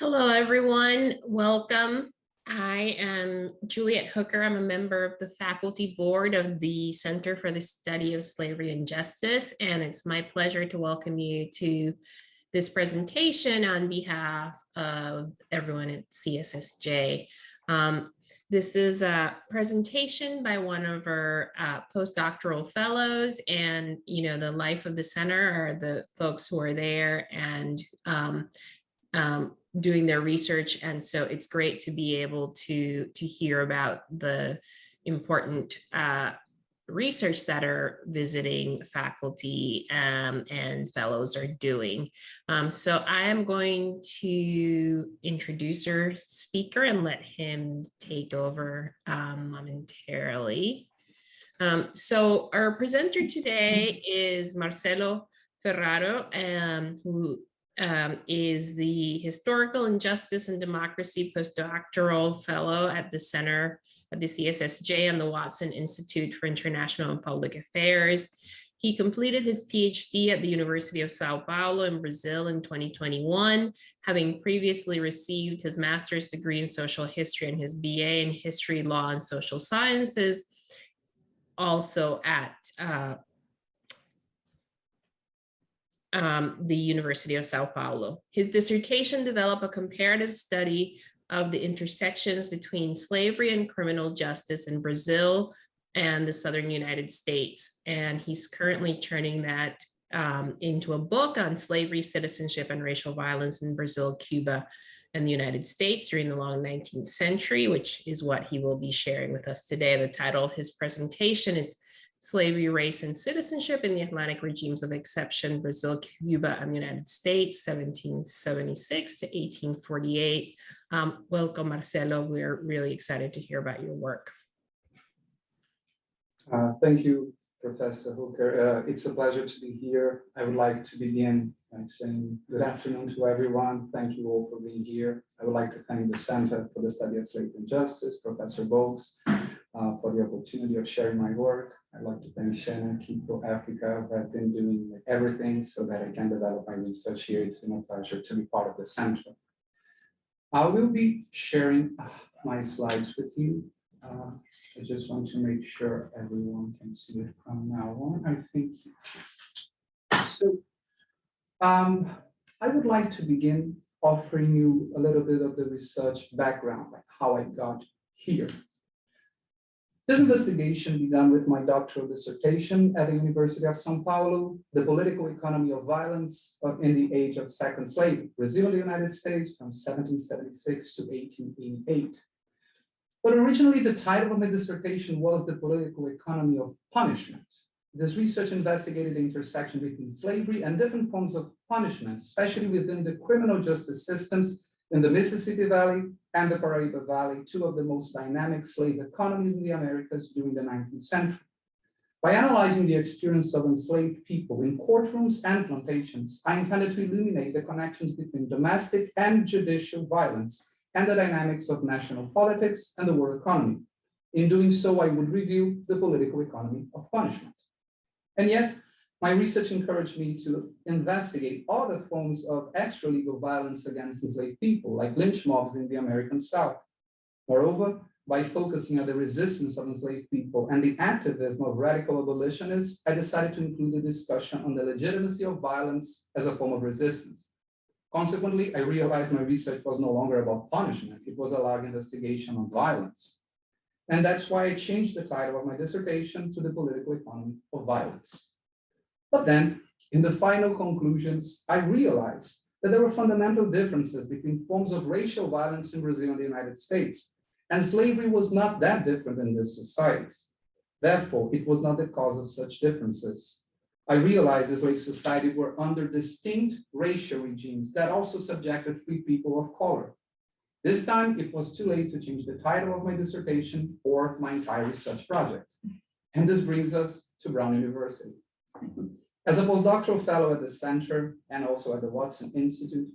Hello, everyone. Welcome. I am Juliet Hooker. I'm a member of the faculty board of the Center for the Study of Slavery and Justice, and it's my pleasure to welcome you to this presentation on behalf of everyone at CSSJ. This is a presentation by one of our postdoctoral fellows, and the life of the center are the folks who are there and doing their research. And so it's great to be able to hear about the important research that our visiting faculty and fellows are doing. So I am going to introduce our speaker and let him take over momentarily. So our presenter today is Marcelo Ferraro, who is the Historical Injustice and Democracy Postdoctoral Fellow at the Center at the CSSJ and the Watson Institute for International and Public Affairs. He completed his PhD at the University of Sao Paulo in Brazil in 2021, having previously received his master's degree in social history and his BA in history, law, and social sciences, also at the University of Sao Paulo. His dissertation developed a comparative study of the intersections between slavery and criminal justice in Brazil and the Southern United States. And he's currently turning that into a book on slavery, citizenship, and racial violence in Brazil, Cuba, and the United States during the long 19th century, which is what he will be sharing with us today. The title of his presentation is Slavery, Race, and Citizenship in the Atlantic Regimes of Exception, Brazil, Cuba, and the United States, 1776 to 1848. Welcome, Marcelo. We're really excited to hear about your work. Thank you, Professor Hooker. It's a pleasure to be here. I would like to begin by saying good afternoon to everyone. Thank you all for being here. I would like to thank the Center for the Study of Slavery and Justice, Professor Bogues, for the opportunity of sharing my work. I'd like to thank Shannon, Kiko, Africa, who have been doing everything so that I can develop my research here. It's been a pleasure to be part of the center. I will be sharing my slides with you. I just want to make sure everyone can see it from now on. I think so. I would like to begin offering you a little bit of the research background, like how I got here. This investigation began with my doctoral dissertation at the University of Sao Paulo, The Political Economy of Violence in the Age of Second Slavery, Brazil and the United States from 1776 to 1888. But originally the title of my dissertation was The Political Economy of Punishment. This research investigated the intersection between slavery and different forms of punishment, especially within the criminal justice systems in the Mississippi Valley and the Paraíba Valley, two of the most dynamic slave economies in the Americas during the 19th century. By analyzing the experience of enslaved people in courtrooms and plantations, I intended to illuminate the connections between domestic and judicial violence and the dynamics of national politics and the world economy. In doing so, I would review the political economy of punishment. And yet, my research encouraged me to investigate other forms of extralegal violence against enslaved people, like lynch mobs in the American South. Moreover, by focusing on the resistance of enslaved people and the activism of radical abolitionists, I decided to include a discussion on the legitimacy of violence as a form of resistance. Consequently, I realized my research was no longer about punishment, it was a large investigation on violence. And that's why I changed the title of my dissertation to The Political Economy of Violence. But then, in the final conclusions, I realized that there were fundamental differences between forms of racial violence in Brazil and the United States, and slavery was not that different in these societies. Therefore, it was not the cause of such differences. I realized the slave society were under distinct racial regimes that also subjected free people of color. This time, it was too late to change the title of my dissertation or my entire research project. And this brings us to Brown University. As a postdoctoral fellow at the center and also at the Watson Institute,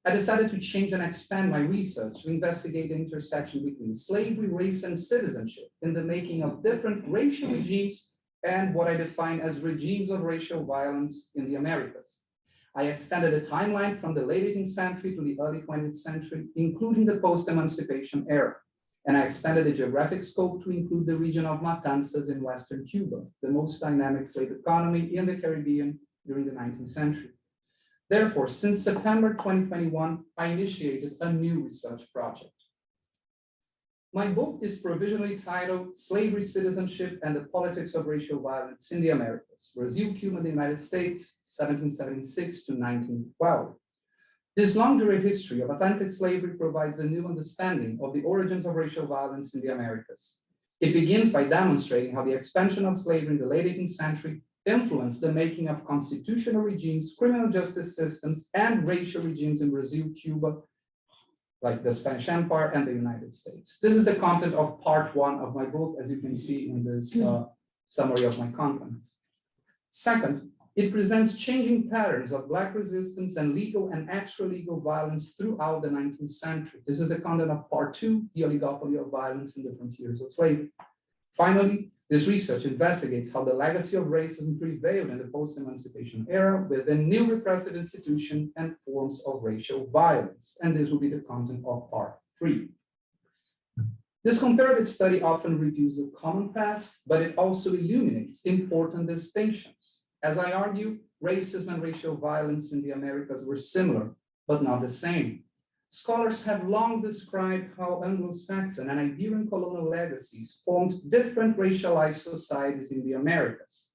I decided to change and expand my research to investigate the intersection between slavery, race, and citizenship in the making of different racial regimes and what I define as regimes of racial violence in the Americas. I extended a timeline from the late 18th century to the early 20th century, including the post-emancipation era. And I expanded the geographic scope to include the region of Matanzas in Western Cuba, the most dynamic slave economy in the Caribbean during the 19th century. Therefore, since September 2021, I initiated a new research project. My book is provisionally titled Slavery, Citizenship, and the Politics of Racial Violence in the Americas, Brazil, Cuba, and the United States, 1776 to 1912. This long-duration history of Atlantic slavery provides a new understanding of the origins of racial violence in the Americas. It begins by demonstrating how the expansion of slavery in the late 18th century influenced the making of constitutional regimes, criminal justice systems, and racial regimes in Brazil, Cuba, like the Spanish Empire and the United States. This is the content of part 1 of my book, as you can see in this summary of my contents. Second, it presents changing patterns of Black resistance and legal and extra-legal violence throughout the 19th century. This is the content of part 2, the oligopoly of violence in the frontiers of slavery. Finally, this research investigates how the legacy of racism prevailed in the post-emancipation era within new repressive institutions and forms of racial violence. And this will be the content of part 3. This comparative study often reviews the common past, but it also illuminates important distinctions. As I argue, racism and racial violence in the Americas were similar, but not the same. Scholars have long described how Anglo-Saxon and Iberian colonial legacies formed different racialized societies in the Americas.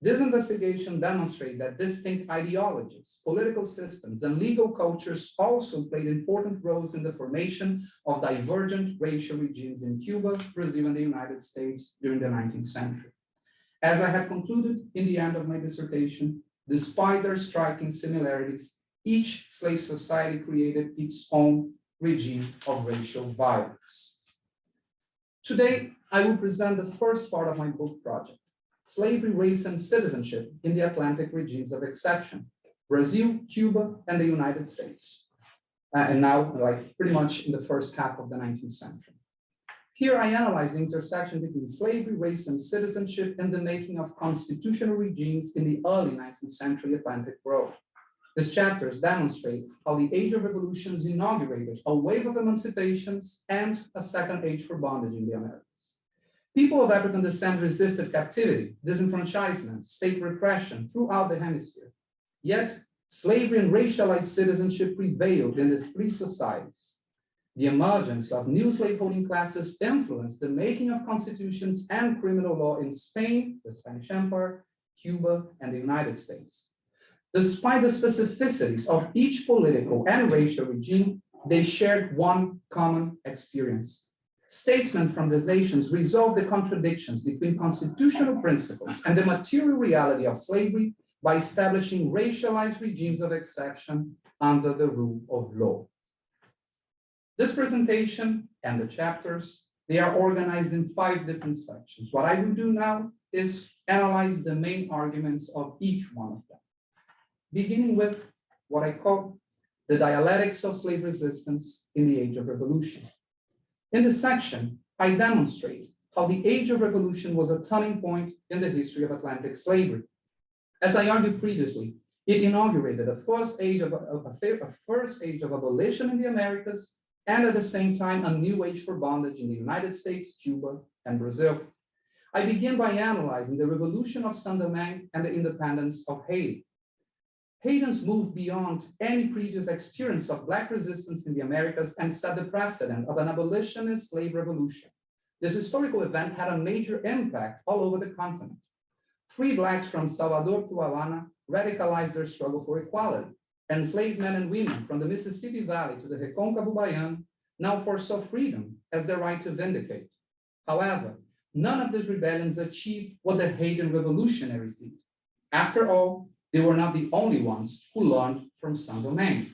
This investigation demonstrates that distinct ideologies, political systems, and legal cultures also played important roles in the formation of divergent racial regimes in Cuba, Brazil, and the United States during the 19th century. As I had concluded in the end of my dissertation, despite their striking similarities, each slave society created its own regime of racial violence. Today, I will present the first part of my book project, Slavery, Race, and Citizenship in the Atlantic Regimes of Exception, Brazil, Cuba, and the United States. And now, like pretty much in the first half of the 19th century. Here, I analyze the intersection between slavery, race, and citizenship in the making of constitutional regimes in the early 19th century Atlantic world. These chapters demonstrate how the Age of Revolutions inaugurated a wave of emancipations and a second age for bondage in the Americas. People of African descent resisted captivity, disenfranchisement, state repression throughout the hemisphere. Yet, slavery and racialized citizenship prevailed in these three societies. The emergence of new slaveholding classes influenced the making of constitutions and criminal law in Spain, the Spanish Empire, Cuba, and the United States. Despite the specificities of each political and racial regime, they shared one common experience. Statesmen from these nations resolved the contradictions between constitutional principles and the material reality of slavery by establishing racialized regimes of exception under the rule of law. This presentation and the chapters, they are organized in 5 different sections. What I will do now is analyze the main arguments of each one of them, beginning with what I call the dialectics of slave resistance in the Age of Revolution. In this section, I demonstrate how the Age of Revolution was a turning point in the history of Atlantic slavery. As I argued previously, it inaugurated a first age of abolition in the Americas, and at the same time, a new age for bondage in the United States, Cuba, and Brazil. I begin by analyzing the revolution of Saint-Domingue and the independence of Haiti. Haitians moved beyond any previous experience of Black resistance in the Americas and set the precedent of an abolitionist slave revolution. This historical event had a major impact all over the continent. Free Blacks from Salvador to Havana radicalized their struggle for equality. Enslaved men and women from the Mississippi Valley to the Recôncavo Baiano now foresaw freedom as their right to vindicate. However, none of these rebellions achieved what the Haitian revolutionaries did. After all, they were not the only ones who learned from Saint-Domingue.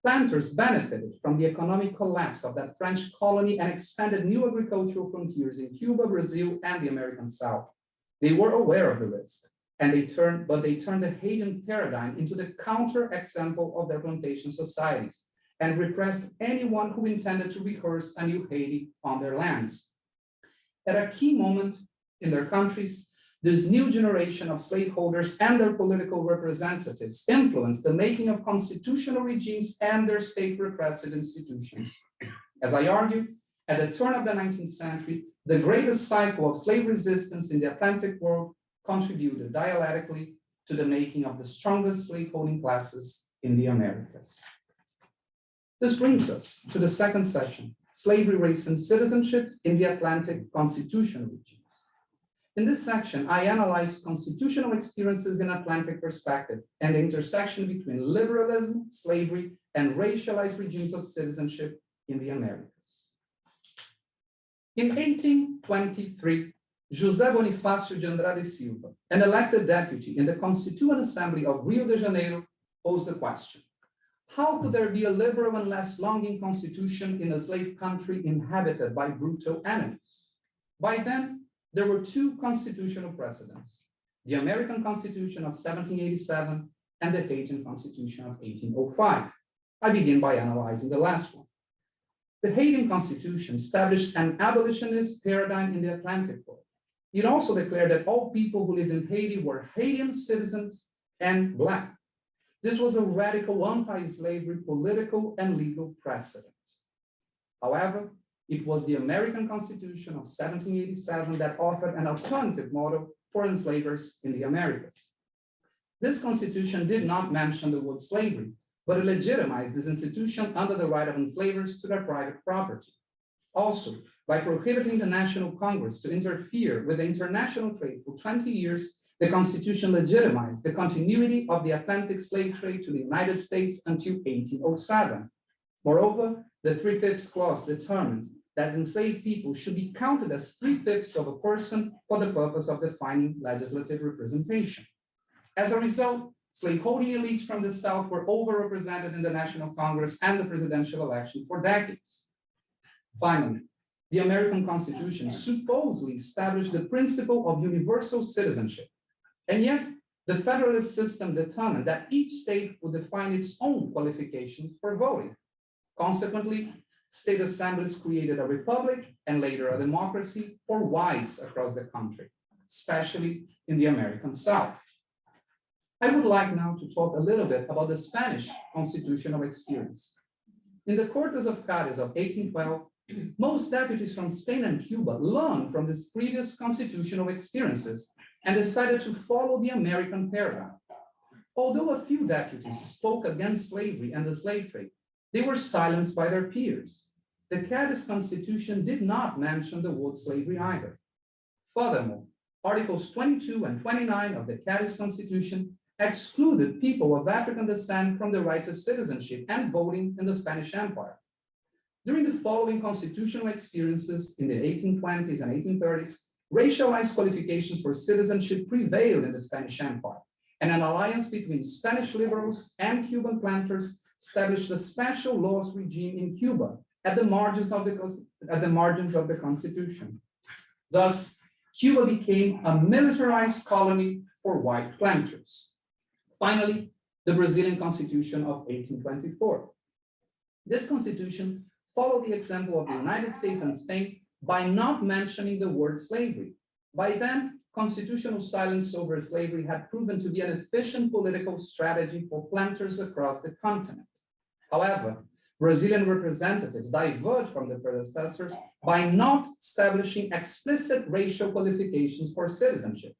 Planters benefited from the economic collapse of that French colony and expanded new agricultural frontiers in Cuba, Brazil, and the American South. They were aware of the risk, and they turned the Haitian paradigm into the counter-example of their plantation societies and repressed anyone who intended to rehearse a new Haiti on their lands. At a key moment in their countries, This new generation of slaveholders and their political representatives influenced the making of constitutional regimes and their state repressive institutions. As I argue, at the turn of the 19th century, the greatest cycle of slave resistance in the Atlantic world contributed dialectically to the making of the strongest slaveholding classes in the Americas. This brings us to the second session, Slavery, Race, and Citizenship in the Atlantic Constitutional Regimes. In this section, I analyze constitutional experiences in Atlantic perspective and the intersection between liberalism, slavery, and racialized regimes of citizenship in the Americas. In 1823, José Bonifácio de Andrade Silva, an elected deputy in the Constituent Assembly of Rio de Janeiro, posed the question: how could there be a liberal and less longing constitution in a slave country inhabited by brutal enemies? By then, there were two constitutional precedents: the American Constitution of 1787 and the Haitian Constitution of 1805. I begin by analyzing the last one. The Haitian Constitution established an abolitionist paradigm in the Atlantic world. It also declared that all people who lived in Haiti were Haitian citizens and Black. This was a radical anti-slavery political and legal precedent. However, it was the American Constitution of 1787 that offered an alternative model for enslavers in the Americas. This constitution did not mention the word slavery, but it legitimized this institution under the right of enslavers to their private property. Also, by prohibiting the National Congress to interfere with the international trade for 20 years, the Constitution legitimized the continuity of the Atlantic slave trade to the United States until 1807. Moreover, the 3/5 clause determined that enslaved people should be counted as 3/5 of a person for the purpose of defining legislative representation. As a result, slaveholding elites from the South were overrepresented in the National Congress and the presidential election for decades. Finally, the American Constitution supposedly established the principle of universal citizenship. And yet, the Federalist system determined that each state would define its own qualifications for voting. Consequently, state assemblies created a republic and later a democracy for whites across the country, especially in the American South. I would like now to talk a little bit about the Spanish constitutional experience. In the Cortes of Cádiz of 1812, most deputies from Spain and Cuba learned from these previous constitutional experiences and decided to follow the American paradigm. Although a few deputies spoke against slavery and the slave trade, they were silenced by their peers. The Cádiz Constitution did not mention the word slavery either. Furthermore, Articles 22 and 29 of the Cádiz Constitution excluded people of African descent from the right to citizenship and voting in the Spanish Empire. During the following constitutional experiences in the 1820s and 1830s, racialized qualifications for citizenship prevailed in the Spanish Empire, and an alliance between Spanish liberals and Cuban planters established a special laws regime in Cuba at the margins of the Constitution. Thus, Cuba became a militarized colony for white planters. Finally, the Brazilian Constitution of 1824. This constitution followed the example of the United States and Spain by not mentioning the word slavery. By then, constitutional silence over slavery had proven to be an efficient political strategy for planters across the continent. However, Brazilian representatives diverged from their predecessors by not establishing explicit racial qualifications for citizenship.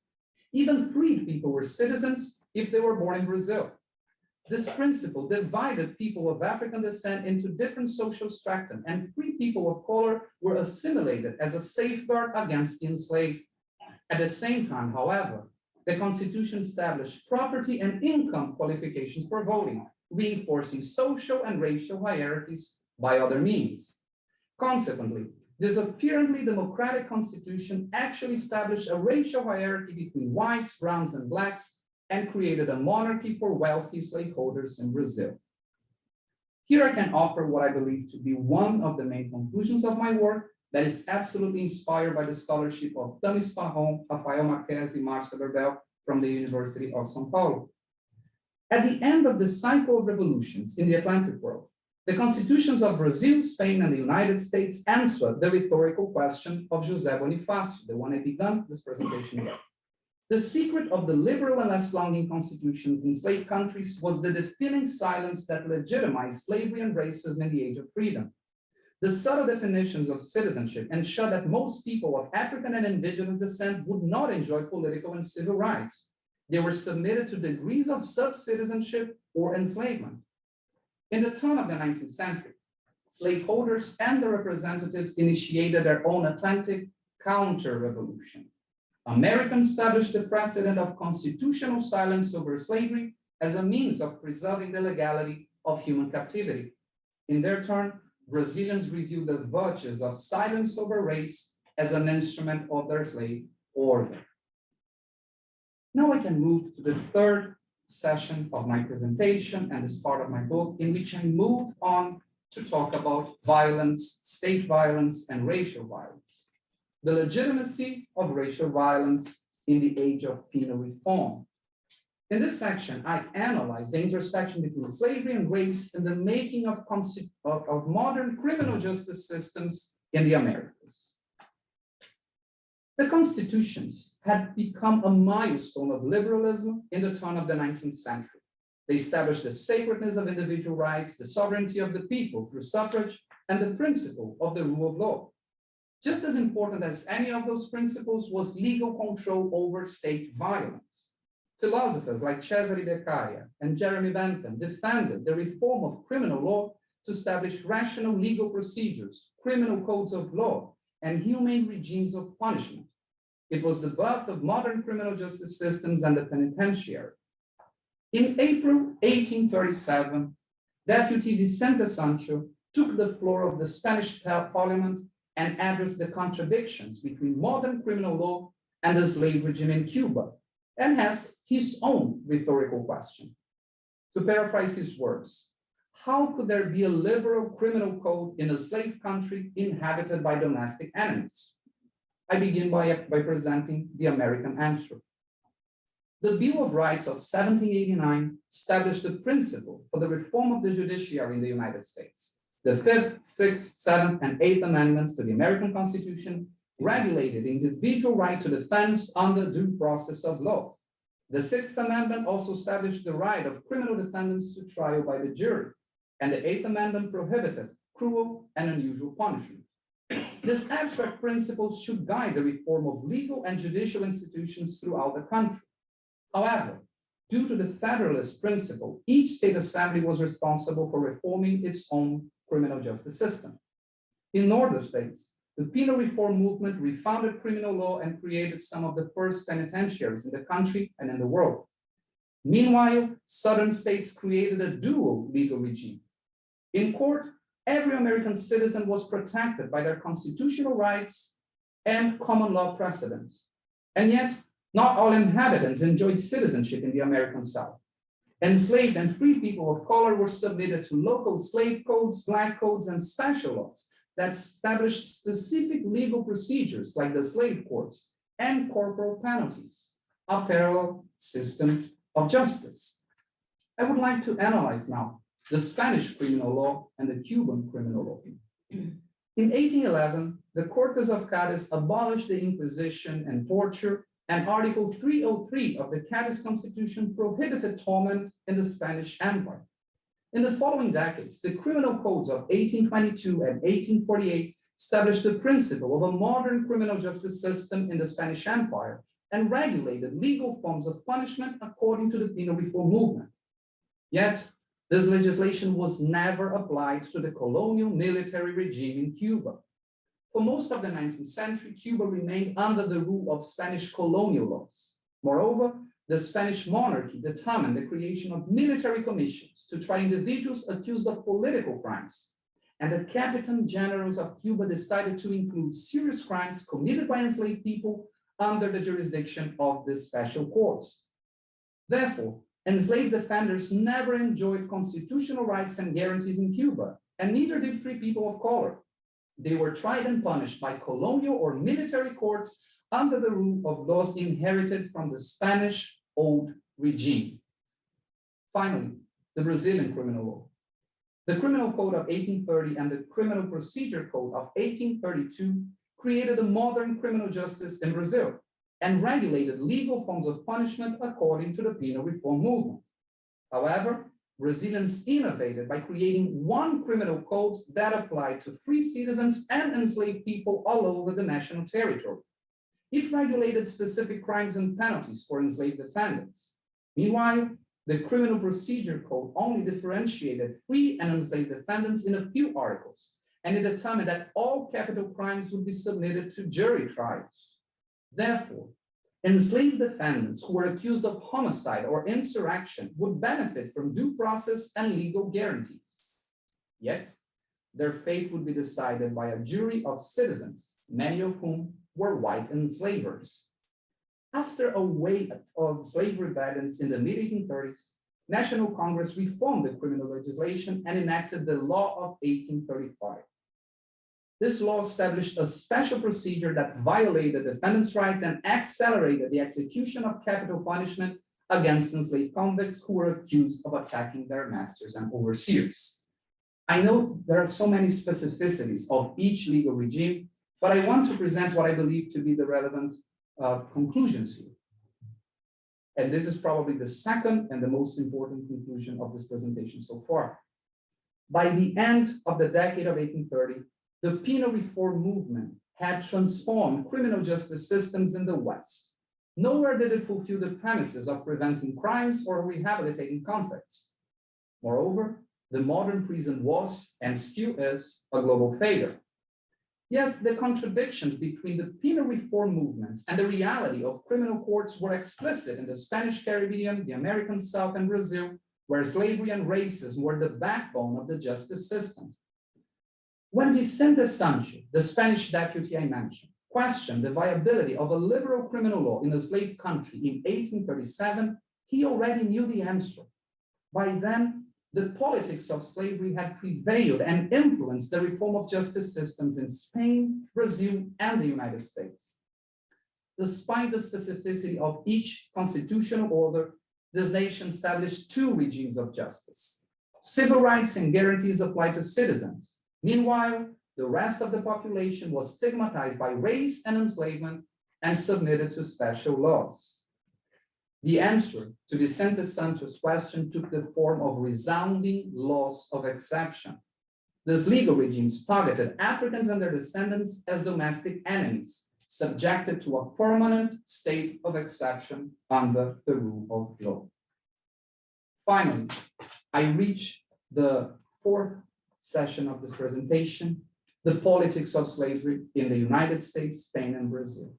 Even freed people were citizens if they were born in Brazil. This principle divided people of African descent into different social strata, and free people of color were assimilated as a safeguard against the enslaved. At the same time, however, the Constitution established property and income qualifications for voting, reinforcing social and racial hierarchies by other means. Consequently, this apparently democratic constitution actually established a racial hierarchy between whites, browns, and blacks, and created a monarchy for wealthy slaveholders in Brazil. Here I can offer what I believe to be one of the main conclusions of my work that is absolutely inspired by the scholarship of Tamis Parron, Rafael Marques, and Marcia Berbel from the University of São Paulo. At the end of the cycle of revolutions in the Atlantic world, the constitutions of Brazil, Spain, and the United States answered the rhetorical question of José Bonifácio, the one I began this presentation with. The secret of the liberal and less longing constitutions in slave countries was the deafening silence that legitimized slavery and racism in the age of freedom. The subtle definitions of citizenship ensured that most people of African and indigenous descent would not enjoy political and civil rights. They were submitted to degrees of sub-citizenship or enslavement. In the turn of the 19th century, slaveholders and their representatives initiated their own Atlantic counter-revolution. Americans established the precedent of constitutional silence over slavery as a means of preserving the legality of human captivity. In their turn, Brazilians reviewed the virtues of silence over race as an instrument of their slave order. Now I can move to the third session of my presentation and this part of my book, in which I move on to talk about violence, state violence, and racial violence. The legitimacy of racial violence in the age of penal reform. In this section, I analyze the intersection between slavery and race in the making of modern criminal justice systems in the Americas. The constitutions had become a milestone of liberalism in the turn of the 19th century. They established the sacredness of individual rights, the sovereignty of the people through suffrage, and the principle of the rule of law. Just as important as any of those principles was legal control over state violence. Philosophers like Cesare Beccaria and Jeremy Bentham defended the reform of criminal law to establish rational legal procedures, criminal codes of law, and humane regimes of punishment. It was the birth of modern criminal justice systems and the penitentiary. In April 1837, Deputy Vicente Sancho took the floor of the Spanish Parliament and addressed the contradictions between modern criminal law and the slave regime in Cuba, and asked his own rhetorical question. To paraphrase his words, how could there be a liberal criminal code in a slave country inhabited by domestic enemies? I begin by presenting the American answer. The Bill of Rights of 1789 established the principle for the reform of the judiciary in the United States. The 5th, 6th, 7th, and 8th Amendments to the American Constitution regulated the individual right to defense under due process of law. The 6th Amendment also established the right of criminal defendants to trial by the jury, and the 8th Amendment prohibited cruel and unusual punishment. These abstract principles should guide the reform of legal and judicial institutions throughout the country. However, due to the Federalist principle, each state assembly was responsible for reforming its own criminal justice system. In northern states, the penal reform movement refounded criminal law and created some of the first penitentiaries in the country and in the world. Meanwhile, southern states created a dual legal regime. In court, every American citizen was protected by their constitutional rights and common law precedents. And yet, not all inhabitants enjoyed citizenship in the American South. Enslaved and free people of color were submitted to local slave codes, black codes, and special laws that established specific legal procedures like the slave courts and corporal penalties, a parallel system of justice. I would like to analyze now the Spanish criminal law and the Cuban criminal law. In 1811, the Cortes of Cádiz abolished the Inquisition and torture, and Article 303 of the Cádiz Constitution prohibited torment in the Spanish Empire. In the following decades, the criminal codes of 1822 and 1848 established the principle of a modern criminal justice system in the Spanish Empire and regulated legal forms of punishment according to the penal reform movement. Yet, this legislation was never applied to the colonial military regime in Cuba. For most of the 19th century, Cuba remained under the rule of Spanish colonial laws. Moreover, the Spanish monarchy determined the creation of military commissions to try individuals accused of political crimes. And the Captain Generals of Cuba decided to include serious crimes committed by enslaved people under the jurisdiction of the special courts. Therefore, enslaved offenders never enjoyed constitutional rights and guarantees in Cuba, and neither did free people of color. They were tried and punished by colonial or military courts under the rule of laws inherited from the Spanish old regime. Finally, the Brazilian criminal law. The Criminal Code of 1830 and the Criminal Procedure Code of 1832 created a modern criminal justice in Brazil and regulated legal forms of punishment according to the penal reform movement. However, Brazilians innovated by creating one criminal code that applied to free citizens and enslaved people all over the national territory. It regulated specific crimes and penalties for enslaved defendants. Meanwhile, the Criminal Procedure Code only differentiated free and enslaved defendants in a few articles, and it determined that all capital crimes would be submitted to jury trials. Therefore, enslaved defendants who were accused of homicide or insurrection would benefit from due process and legal guarantees. Yet, their fate would be decided by a jury of citizens, many of whom were white enslavers. After a wave of slave rebellions in the mid-1830s, National Congress reformed the criminal legislation and enacted the Law of 1835. This law established a special procedure that violated defendants' rights and accelerated the execution of capital punishment against enslaved convicts who were accused of attacking their masters and overseers. I know there are so many specificities of each legal regime, but I want to present what I believe to be the relevant conclusions here. And this is probably the second and the most important conclusion of this presentation so far. By the end of the decade of 1830, the penal reform movement had transformed criminal justice systems in the West. Nowhere did it fulfill the premises of preventing crimes or rehabilitating convicts. Moreover, the modern prison was, and still is, a global failure. Yet the contradictions between the penal reform movements and the reality of criminal courts were explicit in the Spanish Caribbean, the American South, and Brazil, where slavery and racism were the backbone of the justice systems. When Vicente Sancho, the Spanish deputy I mentioned, questioned the viability of a liberal criminal law in a slave country in 1837, he already knew the answer. By then, the politics of slavery had prevailed and influenced the reform of justice systems in Spain, Brazil, and the United States. Despite the specificity of each constitutional order, this nation established two regimes of justice. Civil rights and guarantees applied to citizens. Meanwhile, the rest of the population was stigmatized by race and enslavement and submitted to special laws. The answer to Vicente Sancho's question took the form of resounding laws of exception. These legal regimes targeted Africans and their descendants as domestic enemies, subjected to a permanent state of exception under the rule of law. Finally, I reach the fourth session of this presentation, the politics of slavery in the United States, Spain, and Brazil.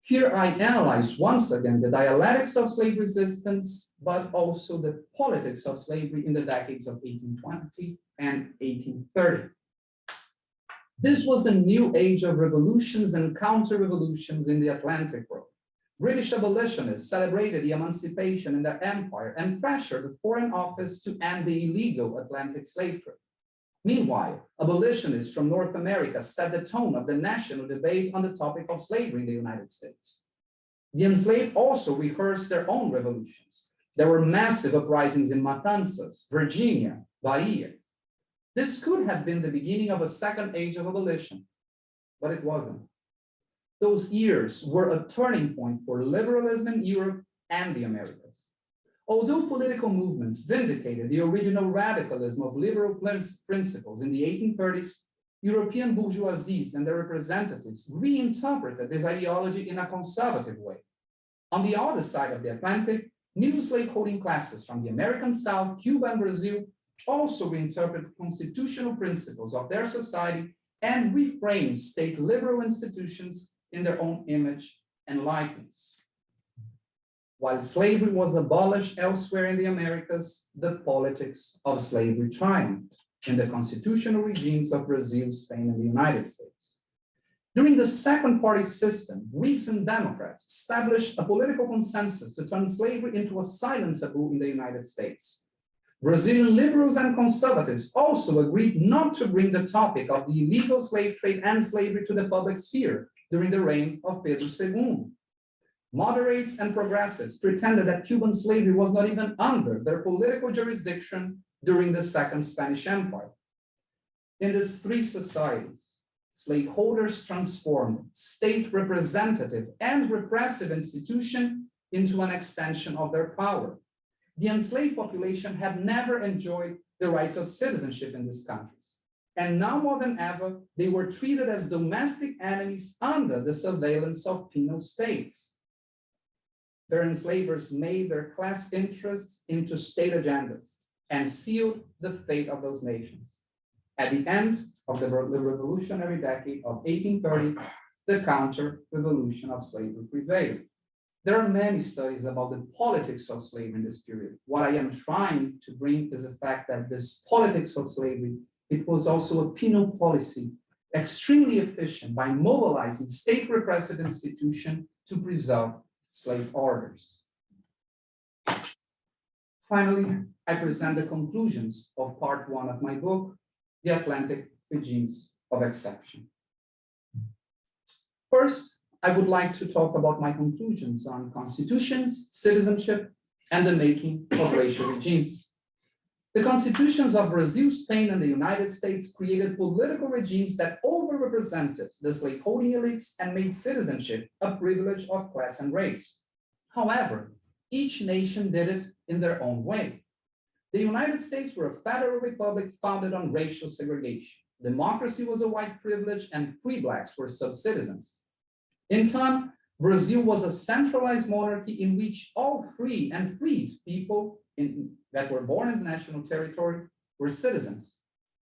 Here I analyze once again the dialectics of slave resistance, but also the politics of slavery in the decades of 1820 and 1830. This was a new age of revolutions and counter-revolutions in the Atlantic world. British abolitionists celebrated the emancipation in their empire and pressured the Foreign Office to end the illegal Atlantic slave trade. Meanwhile, abolitionists from North America set the tone of the national debate on the topic of slavery in the United States. The enslaved also rehearsed their own revolutions. There were massive uprisings in Matanzas, Virginia, Bahia. This could have been the beginning of a second age of abolition, but it wasn't. Those years were a turning point for liberalism in Europe and the Americas. Although political movements vindicated the original radicalism of liberal principles in the 1830s, European bourgeoisies and their representatives reinterpreted this ideology in a conservative way. On the other side of the Atlantic, new slaveholding classes from the American South, Cuba, and Brazil also reinterpreted constitutional principles of their society and reframed state liberal institutions in their own image and likeness. While slavery was abolished elsewhere in the Americas, the politics of slavery triumphed in the constitutional regimes of Brazil, Spain, and the United States. During the second party system, Whigs and Democrats established a political consensus to turn slavery into a silent taboo in the United States. Brazilian liberals and conservatives also agreed not to bring the topic of the illegal slave trade and slavery to the public sphere during the reign of Pedro II. Moderates and progressives pretended that Cuban slavery was not even under their political jurisdiction during the Second Spanish Empire. In these three societies, slaveholders transformed state representative and repressive institution into an extension of their power. The enslaved population had never enjoyed the rights of citizenship in these countries. And now more than ever, they were treated as domestic enemies under the surveillance of penal states. Their enslavers made their class interests into state agendas and sealed the fate of those nations. At the end of the revolutionary decade of 1830, the counter-revolution of slavery prevailed. There are many studies about the politics of slavery in this period. What I am trying to bring is the fact that this politics of slavery, it was also a penal policy, extremely efficient by mobilizing state repressive institutions to preserve slave orders. Finally, I present the conclusions of part 1 of my book, The Atlantic Regimes of Exception. First, I would like to talk about my conclusions on constitutions, citizenship, and the making of racial regimes. The constitutions of Brazil, Spain, and the United States created political regimes that overrepresented the slaveholding elites and made citizenship a privilege of class and race. However, each nation did it in their own way. The United States were a federal republic founded on racial segregation. Democracy was a white privilege and free blacks were sub-citizens. In turn, Brazil was a centralized monarchy in which all free and freed people that were born in the national territory were citizens.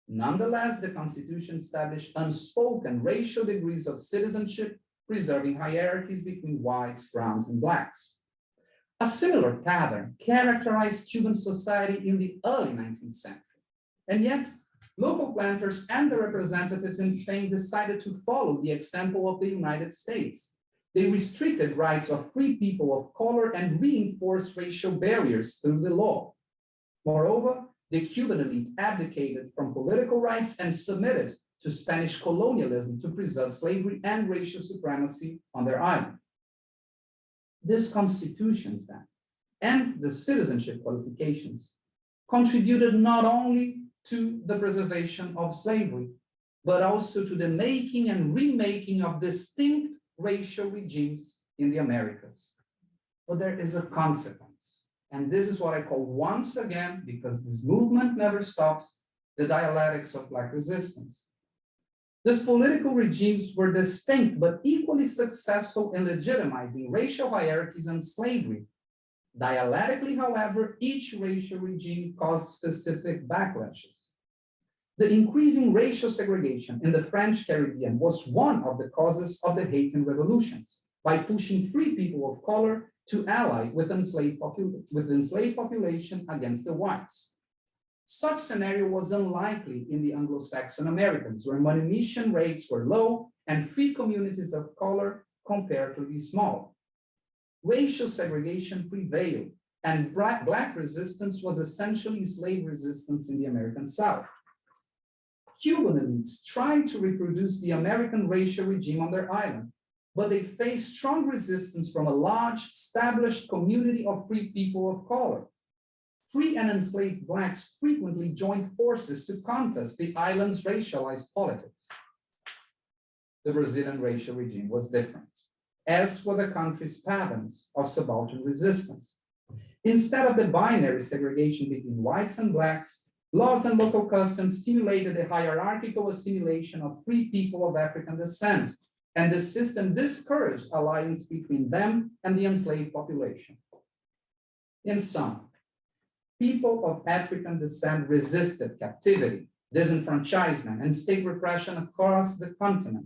Nonetheless, the Constitution established unspoken racial degrees of citizenship, preserving hierarchies between whites, browns, and blacks. A similar pattern characterized Cuban society in the early 19th century. And yet, local planters and their representatives in Spain decided to follow the example of the United States. They restricted rights of free people of color and reinforced racial barriers through the law. Moreover, the Cuban elite abdicated from political rights and submitted to Spanish colonialism to preserve slavery and racial supremacy on their island. These constitutions then, and the citizenship qualifications, contributed not only to the preservation of slavery, but also to the making and remaking of distinct racial regimes in the Americas. But there is a consequence, and this is what I call, once again, because this movement never stops, the dialectics of Black resistance. These political regimes were distinct but equally successful in legitimizing racial hierarchies and slavery. Dialectically, however, each racial regime caused specific backlashes. The increasing racial segregation in the French Caribbean was one of the causes of the Haitian revolutions, by pushing free people of color to ally with the enslaved population against the whites. Such scenario was unlikely in the Anglo-Saxon Americans, where manumission rates were low and free communities of color comparatively small. Racial segregation prevailed, and Black resistance was essentially slave resistance in the American South. Cuban elites tried to reproduce the American racial regime on their island, but they faced strong resistance from a large established community of free people of color. Free and enslaved Blacks frequently joined forces to contest the island's racialized politics. The Brazilian racial regime was different, as were the country's patterns of subaltern resistance. Instead of the binary segregation between whites and Blacks, laws and local customs stimulated a hierarchical assimilation of free people of African descent, and the system discouraged alliance between them and the enslaved population. In sum, people of African descent resisted captivity, disenfranchisement, and state repression across the continent.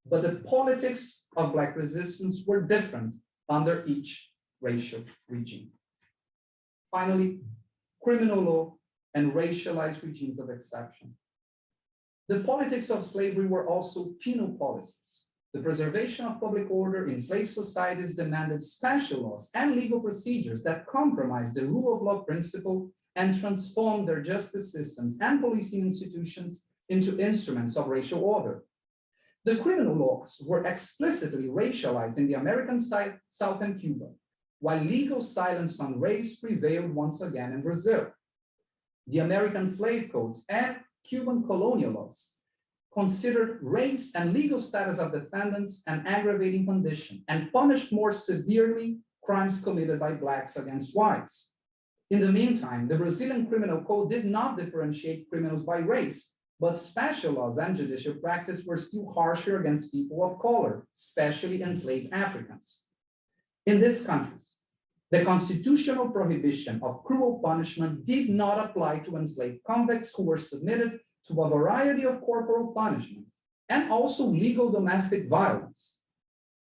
But the politics of Black resistance were different under each racial regime. Finally, criminal law and racialized regimes of exception. The politics of slavery were also penal policies. The preservation of public order in slave societies demanded special laws and legal procedures that compromised the rule of law principle and transformed their justice systems and policing institutions into instruments of racial order. The criminal laws were explicitly racialized in the American South and Cuba, while legal silence on race prevailed once again in Brazil. The American slave codes and Cuban colonial laws considered race and legal status of defendants an aggravating condition and punished more severely crimes committed by Blacks against whites. In the meantime, the Brazilian Criminal Code did not differentiate criminals by race, but special laws and judicial practice were still harsher against people of color, especially enslaved Africans. In these countries, the constitutional prohibition of cruel punishment did not apply to enslaved convicts who were submitted to a variety of corporal punishment and also legal domestic violence.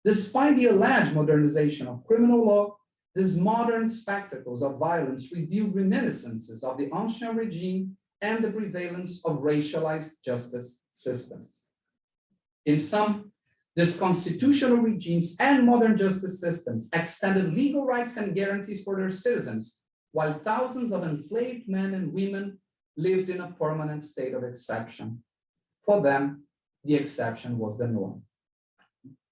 Despite the alleged modernization of criminal law, these modern spectacles of violence revealed reminiscences of the ancient regime and the prevalence of racialized justice systems. In sum, these constitutional regimes and modern justice systems extended legal rights and guarantees for their citizens, while thousands of enslaved men and women lived in a permanent state of exception. For them, the exception was the norm.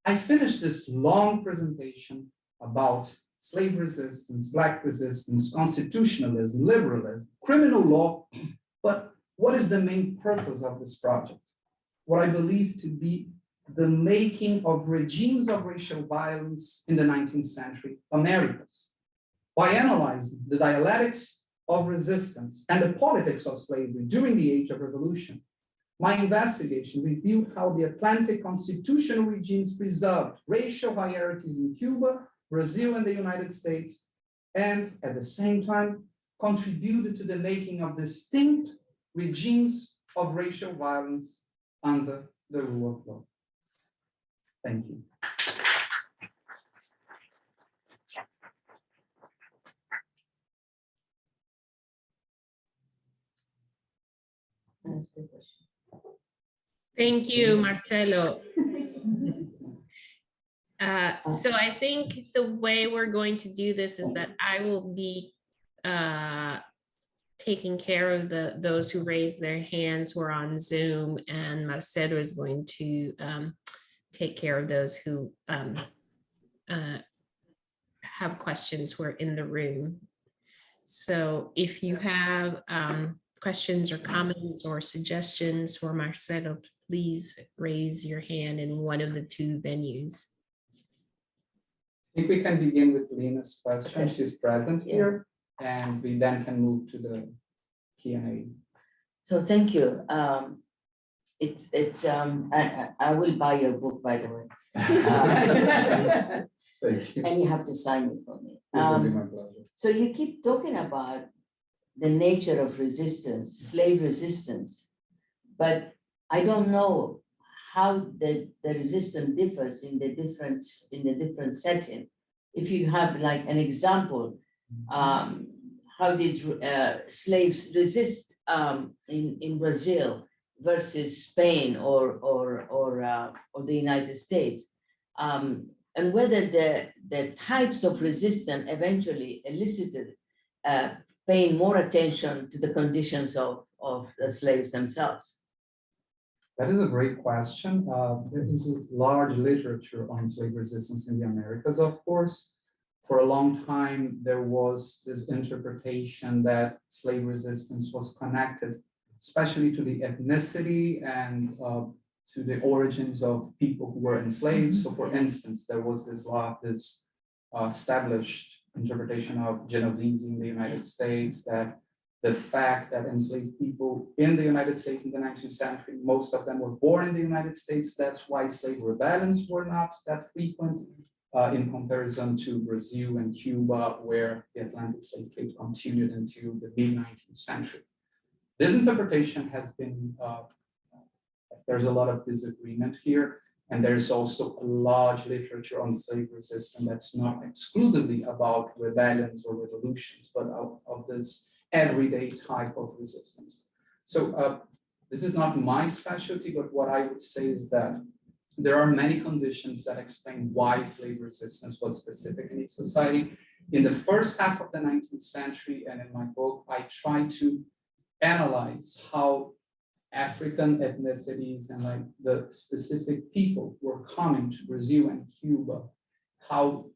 I finished this long presentation about slave resistance, Black resistance, constitutionalism, liberalism, criminal law, but what is the main purpose of this project? What I believe to be the making of regimes of racial violence in the 19th century Americas. By analyzing the dialectics of resistance and the politics of slavery during the Age of Revolution, my investigation revealed how the Atlantic constitutional regimes preserved racial hierarchies in Cuba, Brazil, and the United States, and at the same time contributed to the making of distinct regimes of racial violence under the rule of law. Thank you. Thank you, Marcelo. So I think the way we're going to do this is that I will be taking care of those who raise their hands who are on Zoom, and Marcelo is going to take care of those who have questions who are in the room. So if you have questions or comments or suggestions for Marcelo, please raise your hand in one of the two venues. I think we can begin with Lena's question. Okay. She's present here, and we then can move to the Q&A. So thank you. I will buy your book, by the way. Thank you. And you have to sign it for me. It will be my pleasure. So you keep talking about the nature of resistance, slave resistance, but I don't know how the resistance differs in the different setting. If you have like an example, how did slaves resist in Brazil versus Spain or the United States, and whether the types of resistance eventually elicited paying more attention to the conditions of the slaves themselves? That is a great question. There is a large literature on slave resistance in the Americas, of course. For a long time, there was this interpretation that slave resistance was connected, especially to the ethnicity and to the origins of people who were enslaved. So for instance, there was this established interpretation of Genovese in the United States, that the fact that enslaved people in the United States in the 19th century, most of them were born in the United States. That's why slave rebellions were not that frequent in comparison to Brazil and Cuba, where the Atlantic slave trade continued into the mid-19th century. This interpretation has been, there's a lot of disagreement here. And there's also a large literature on slave resistance that's not exclusively about rebellions or revolutions, but of this everyday type of resistance. So this is not my specialty, but what I would say is that there are many conditions that explain why slave resistance was specific in each society. In the first half of the 19th century, and in my book, I try to analyze how African ethnicities and like the specific people who were coming to Brazil and Cuba, how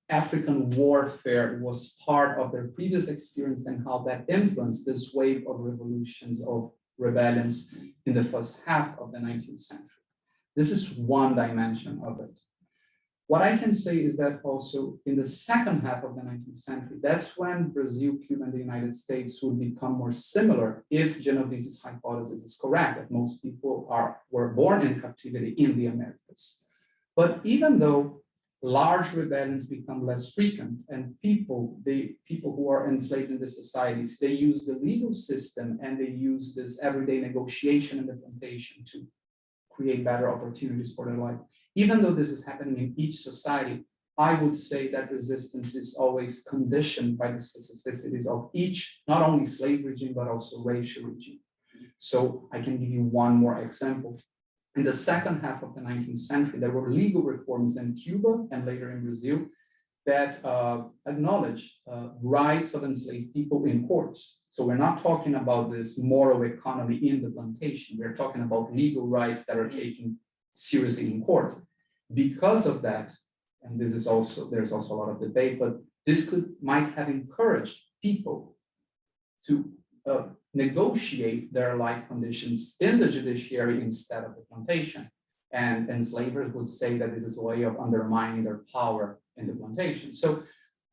African warfare was part of their previous experience and how that influenced this wave of revolutions of rebellions in the first half of the 19th century. This is one dimension of it. What I can say is that also in the second half of the 19th century, that's when Brazil, Cuba, and the United States would become more similar if Genovese's hypothesis is correct, that most people were born in captivity in the Americas. But even though large rebellions become less frequent and people who are enslaved in the societies, they use the legal system and they use this everyday negotiation in the plantation to create better opportunities for their life. Even though this is happening in each society, I would say that resistance is always conditioned by the specificities of each, not only slave regime, but also racial regime. So I can give you one more example. In the second half of the 19th century, there were legal reforms in Cuba and later in Brazil that acknowledged rights of enslaved people in courts. So we're not talking about this moral economy in the plantation. We're talking about legal rights that are taken seriously in court. Because of that, and there's also a lot of debate, but this might have encouraged people to negotiate their life conditions in the judiciary instead of the plantation. And enslavers would say that this is a way of undermining their power in the plantation. So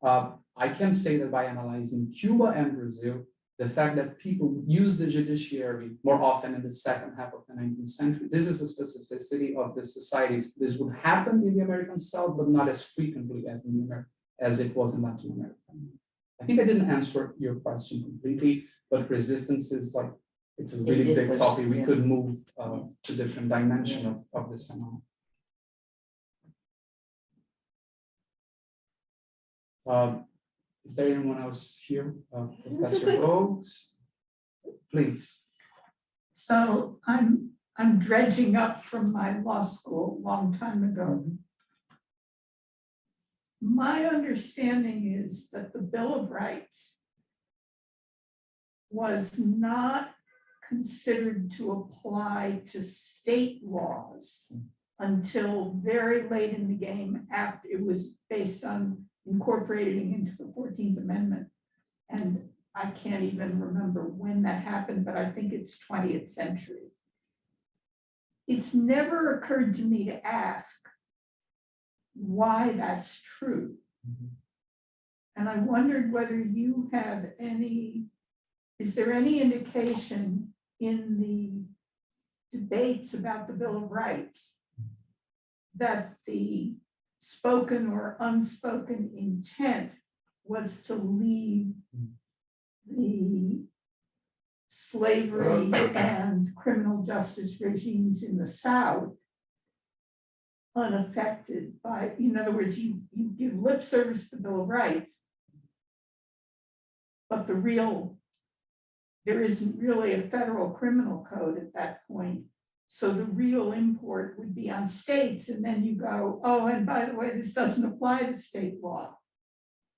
I can say that by analyzing Cuba and Brazil, the fact that people use the judiciary more often in the second half of the 19th century, this is a specificity of the societies. This would happen in the American South, but not as frequently as it was in Latin America. I think I didn't answer your question completely, but resistance is like, it's a really big topic. We could move to different dimensions of this phenomenon. Is there anyone else here? Professor Oakes, please. So I'm dredging up from my law school a long time ago. My understanding is that the Bill of Rights was not considered to apply to state laws until very late in the game, after it was based on incorporating into the 14th Amendment. And I can't even remember when that happened, but I think it's 20th century. It's never occurred to me to ask why that's true. And I wondered whether you have is there any indication in the debates about the Bill of Rights that the spoken or unspoken intent was to leave the slavery and criminal justice regimes in the South unaffected by, in other words, you give lip service to the Bill of Rights, but there isn't really a federal criminal code at that point. So the real import would be on states, and then you go, oh, and by the way, this doesn't apply to state law.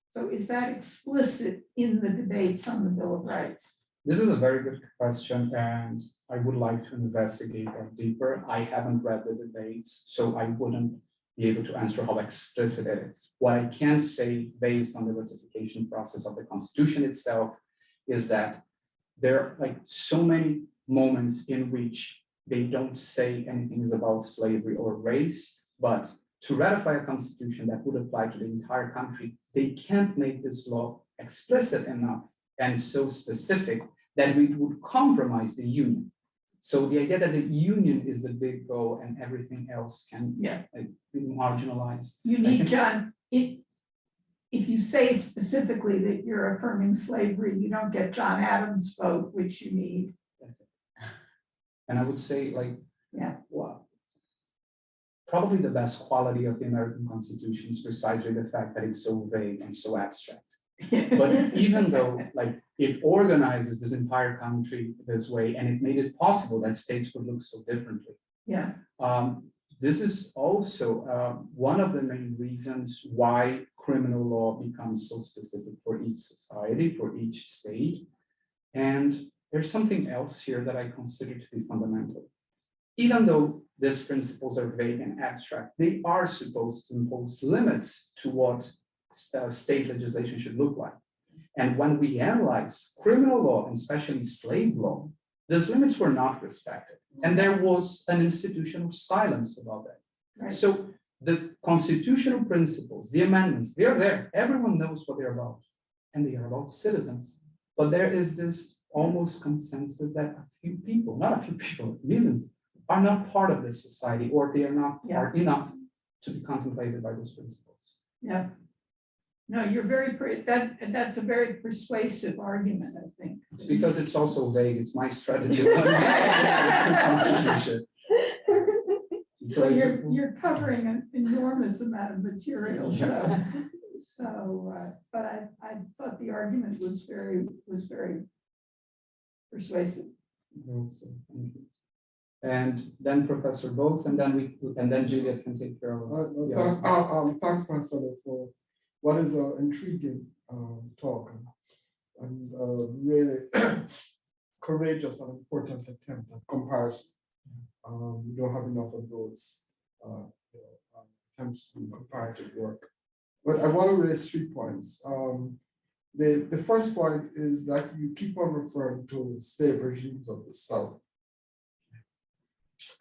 So is that explicit in the debates on the Bill of Rights? This is a very good question, and I would like to investigate that deeper. I haven't read the debates, so I wouldn't be able to answer how explicit it is. What I can say, based on the ratification process of the Constitution itself, is that there are like so many moments in which they don't say anything is about slavery or race, but to ratify a constitution that would apply to the entire country, they can't make this law explicit enough and so specific that it would compromise the union. So the idea that the union is the big goal and everything else can be marginalized. You need, John, if you say specifically that you're affirming slavery, you don't get John Adams' vote, which you need. That's it. And I would say, well, probably the best quality of the American Constitution is precisely the fact that it's so vague and so abstract. But even though it organizes this entire country this way, and it made it possible that states would look so differently. Yeah. This is also one of the main reasons why criminal law becomes so specific for each society, for each state. And there's something else here that I consider to be fundamental. Even though these principles are vague and abstract, they are supposed to impose limits to what state legislation should look like. And when we analyze criminal law, and especially slave law, these limits were not respected. And there was an institution of silence about that. Right. So the constitutional principles, the amendments, they're there. Everyone knows what they're about. And they are about citizens. But there is this almost consensus that a few people, not a few people, millions, are not part of this society, or they are not part enough to be contemplated by those principles. Yeah. No, you're very, that's a very persuasive argument, I think. It's because it's also vague. It's my strategy. Constitution. So you're covering an enormous amount of material. But I thought the argument was very persuasive. So, thank you. And then Professor Bogues, and then Juliet can take care of. Thanks, Marcelo, for what is an intriguing talk and really courageous and important attempt at comparison. We don't have enough of those attempts to do comparative work. But I want to raise 3 points. The first point is that you keep on referring to slave regimes of the South.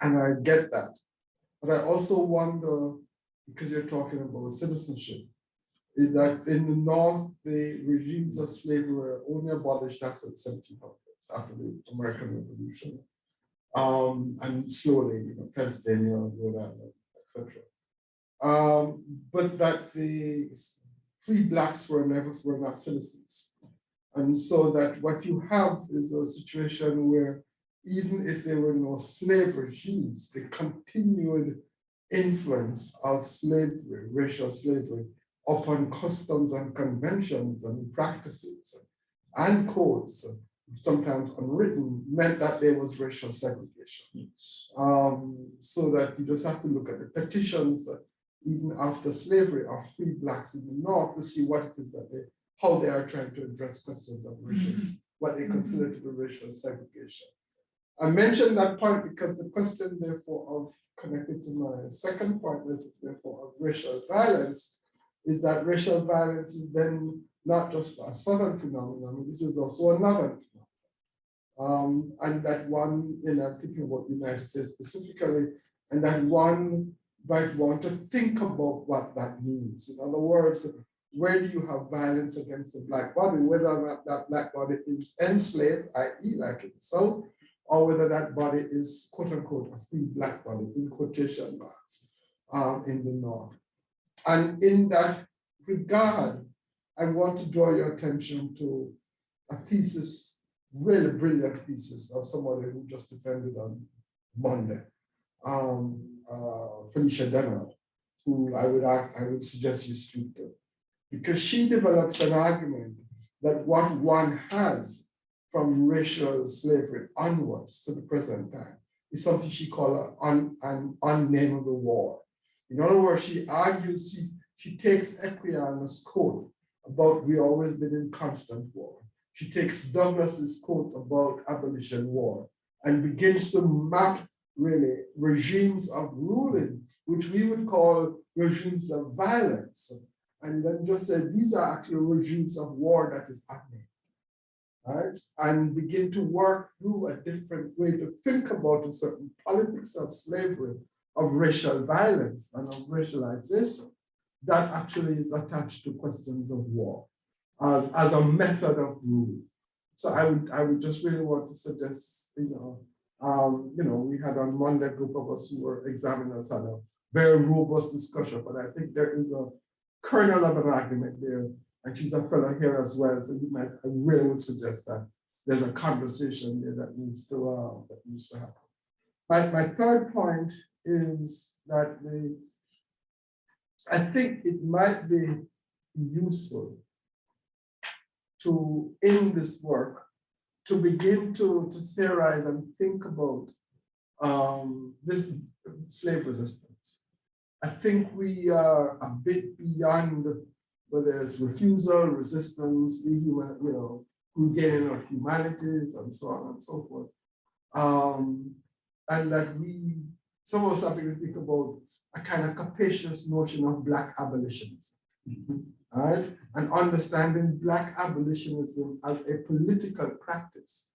And I get that. But I also wonder, because you're talking about citizenship, is that in the North, the regimes of slavery were only abolished after the 1700s, after the American Revolution. And slowly, Pennsylvania, Rhode Island, etc. But that the free blacks were not citizens. And so that what you have is a situation where even if there were no slave regimes, the continued influence of slavery, racial slavery, upon customs and conventions and practices and codes, sometimes unwritten, meant that there was racial segregation. Yes. So that you just have to look at the petitions that even after slavery are free blacks in the North to see what it is that how they are trying to address questions of racial, what they consider to be racial segregation. I mentioned that point because the question, therefore, of connected to my second point, therefore, of racial violence, is that racial violence is then not just a Southern phenomenon, it is also a Northern phenomenon. And that one, I'm thinking about the United States specifically, and that one might want to think about what that means. In other words, where do you have violence against the black body, whether or not that black body is enslaved, i.e. like in the South, or whether that body is quote unquote a free black body, in quotation marks, in the North. And in that regard, I want to draw your attention to a thesis, really brilliant thesis of somebody who just defended on Monday, Felicia Dennard, who I would suggest you speak to, because she develops an argument that what one has from racial slavery onwards to the present time is something she calls an unnameable war. In other words, she argues, she takes Equiana's quote about we always been in constant war. She takes Douglas's quote about abolition war and begins to map really regimes of ruling, which we would call regimes of violence. And then just say these are actually regimes of war that is happening. Right? And begin to work through a different way to think about a certain politics of slavery, of racial violence and of racialization that actually is attached to questions of war as a method of rule. So I would just really want to suggest, we had on Monday a group of us who were examiners had a very robust discussion, but I think there is a kernel of an argument there. And she's a fellow here as well, so I really would suggest that there's a conversation there that needs to happen. My third point is that I think it might be useful to, in this work, to begin to theorize and think about this slave resistance. I think we are a bit beyond whether it's refusal, resistance, regaining of humanities, and so on and so forth. And that some of us are beginning to think about a kind of capacious notion of Black abolitionism, right? And understanding Black abolitionism as a political practice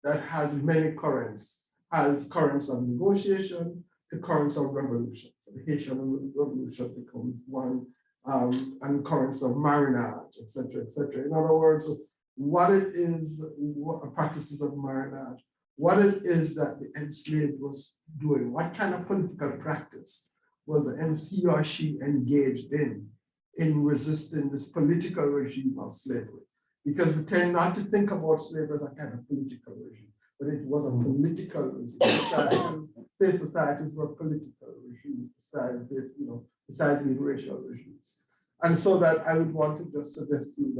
that has many currents, has currents of negotiation to currents of revolution. So the Haitian Revolution becomes one, and currents of marinage, etc., etc. In other words, what it is, what practices of marinage, what it is that the enslaved was doing, what kind of political practice was he or she engaged in resisting this political regime of slavery. Because we tend not to think about slavery as a kind of political regime, but it was a political regime. Slave societies were political regimes besides this, besides being racial regimes. And so that I would want to just suggest to you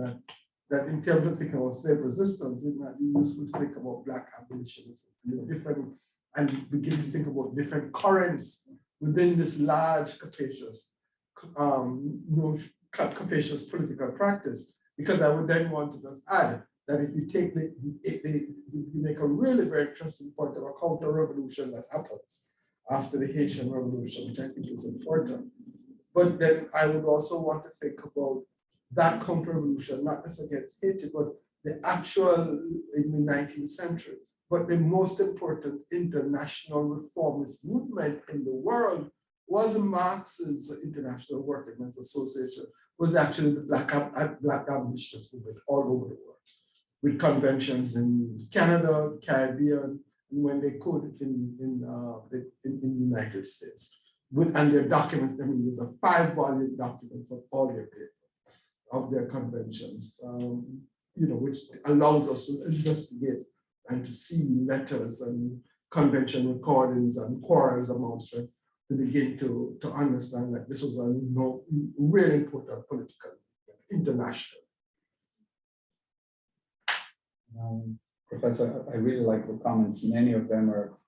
that in terms of thinking about slave resistance, it might be useful to think about Black abolitionism, different, and begin to think about different currents within this large, capacious, capacious political practice. Because I would then want to just add that if you take you make a really very interesting point of a counter-revolution that happens after the Haitian Revolution, which I think is important. But then I would also want to think about that counter-revolution, not just against Haiti, but the actual in the 19th century. But the most important international reformist movement in the world was Marx's International Workingmen's Association, was actually the Black abolitionist movement all over the world, with conventions in Canada, Caribbean, and when they could in the United States. And their documents, I mean, there's a 5-volume documents of all their papers, of their conventions, which allows us to investigate and to see letters and convention recordings and quarrels amongst them, to begin to understand that this was a really important political, international. Professor, I really like the comments. Many of them are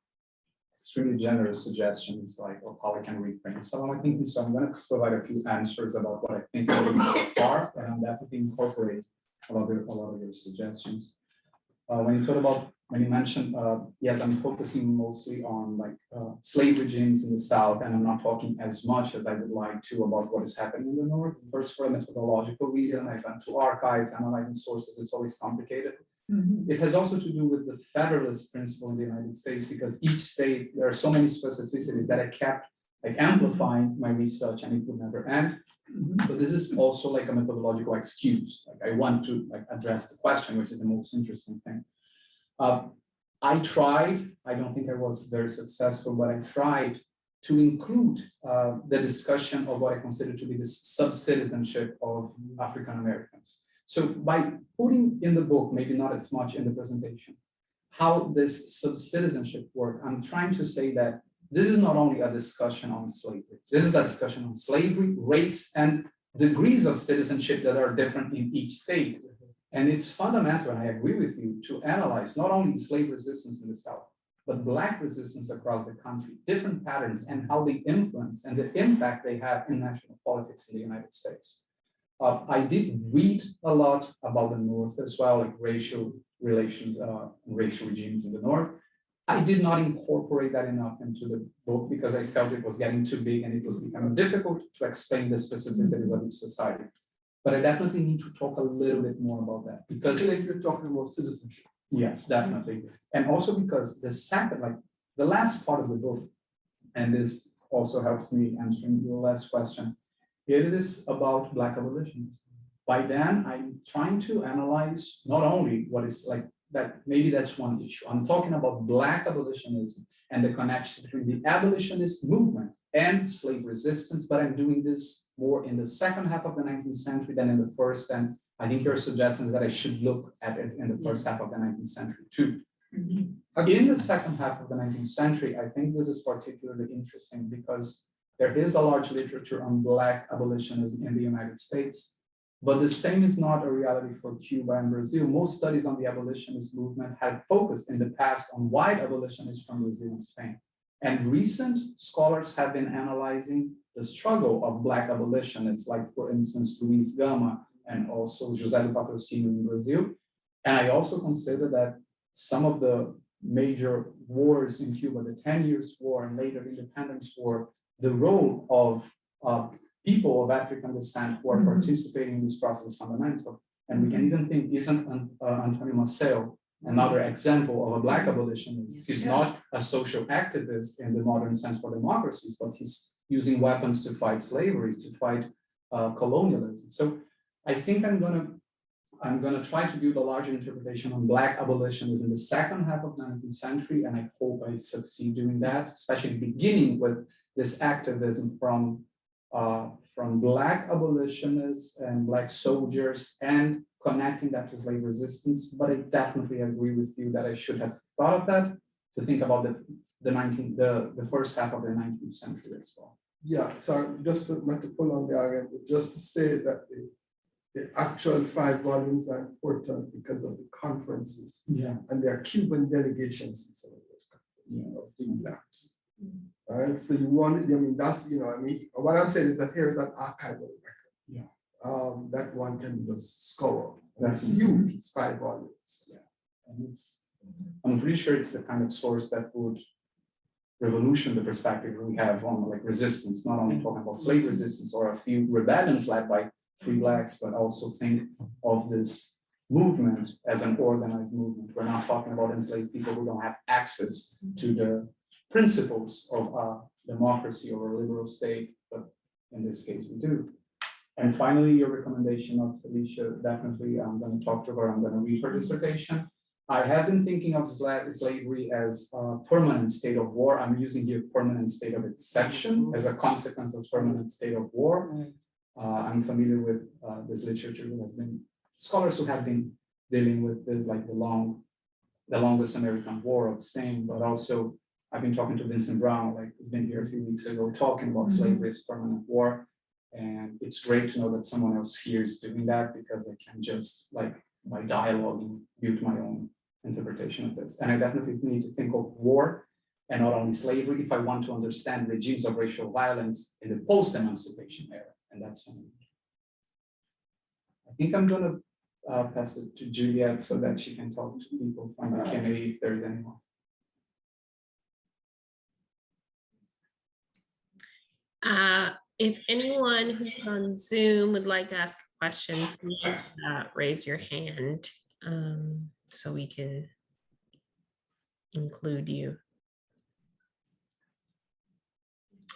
extremely generous suggestions, like of how I can reframe some of my thinking. So I'm going to provide a few answers about what I think of so far, and I'm definitely incorporate a lot of your suggestions. When you mentioned, yes, I'm focusing mostly on slave regimes in the South, and I'm not talking as much as I would like to about what is happening in the North. First, for a methodological reason, I went to archives, analyzing sources. It's always complicated. It has also to do with the federalist principle in the United States, because each state, there are so many specificities that I kept amplifying my research, and it would never end. But this is also a methodological excuse. I want to address the question, which is the most interesting thing. I tried, I don't think I was very successful, but I tried to include the discussion of what I consider to be the sub-citizenship of African Americans. So by putting in the book, maybe not as much in the presentation, how this sub-citizenship work, I'm trying to say that this is not only a discussion on slavery, this is a discussion on slavery, race, and degrees of citizenship that are different in each state. And it's fundamental, and I agree with you, to analyze not only slave resistance in the South, but Black resistance across the country, different patterns, and how they influence and the impact they have in national politics in the United States. I did read a lot about the North as well, like racial relations, racial regimes in the North. I did not incorporate that enough into the book because I felt it was getting too big and it was becoming difficult to explain the specificities of each society. But I definitely need to talk a little bit more about that, because If you're talking about citizenship. yes, definitely. And also because the last part of the book, and this also helps me answering your last question, it is about Black abolitionism. By then, I'm trying to analyze not only what is that, maybe that's one issue. I'm talking about Black abolitionism and the connection between the abolitionist movement and slave resistance, but I'm doing this more in the second half of the 19th century than in the first. And I think your suggestion is that I should look at it in the first half of the 19th century too. In the second half of the 19th century, I think this is particularly interesting because there is a large literature on Black abolitionism in the United States, but the same is not a reality for Cuba and Brazil. Most studies on the abolitionist movement have focused in the past on white abolitionists from Brazil and Spain. And recent scholars have been analyzing the struggle of Black abolitionists, like for instance, Luiz Gama and also José do Patrocínio in Brazil. And I also consider that some of the major wars in Cuba, the 10 Years' War and later the Independence War, the role of people of African descent who are participating in this process is fundamental. And we can even think, isn't Antonio Maceo another example of a Black abolitionist. He's not a social activist in the modern sense for democracies, but he's using weapons to fight slavery, to fight colonialism. So I think I'm gonna try to build a larger interpretation on Black abolitionism in the second half of the 19th century, and I hope I succeed doing that, especially beginning with this activism from Black abolitionists and Black soldiers and connecting that to slave resistance. But I definitely agree with you that I should have thought of that to think about the first half of the 19th century as well. Yeah, so just to, not to pull on the argument, but just to say that the actual 5 volumes are important because of the conferences. Yeah. And there are Cuban delegations in some of those conferences of the Blacks. All right, so you want, I mean, that's, what I'm saying is that here is an archival record. Yeah. That one can just scour. That's It's huge, it's 5 volumes. Yeah. And I'm pretty sure it's the kind of source that would revolution the perspective we have on like resistance, not only talking about slave resistance or a few rebellions led by free Blacks, but also think of this movement as an organized movement. We're not talking about enslaved people who don't have access to the principles of democracy or a liberal state, but in this case we do. And finally, your recommendation of Felicia, definitely I'm going to talk to her, I'm going to read her dissertation. I have been thinking of slavery as a permanent state of war. I'm using here permanent state of exception as a consequence of permanent state of war. I'm familiar with this literature. There has been scholars who have been dealing with this, like the longest American war of same, but also I've been talking to Vincent Brown, like he's been here a few weeks ago, talking about slavery as permanent war. And it's great to know that someone else here is doing that, because I can just like by dialoguing build my own interpretation of this. And I definitely need to think of war and not only slavery if I want to understand regimes of racial violence in the post-emancipation era. And that's something. I think I'm going to pass it to Juliet so that she can talk to people from the Q&A if there's anyone. If anyone who's on Zoom would like to ask a question, please raise your hand so we can include you.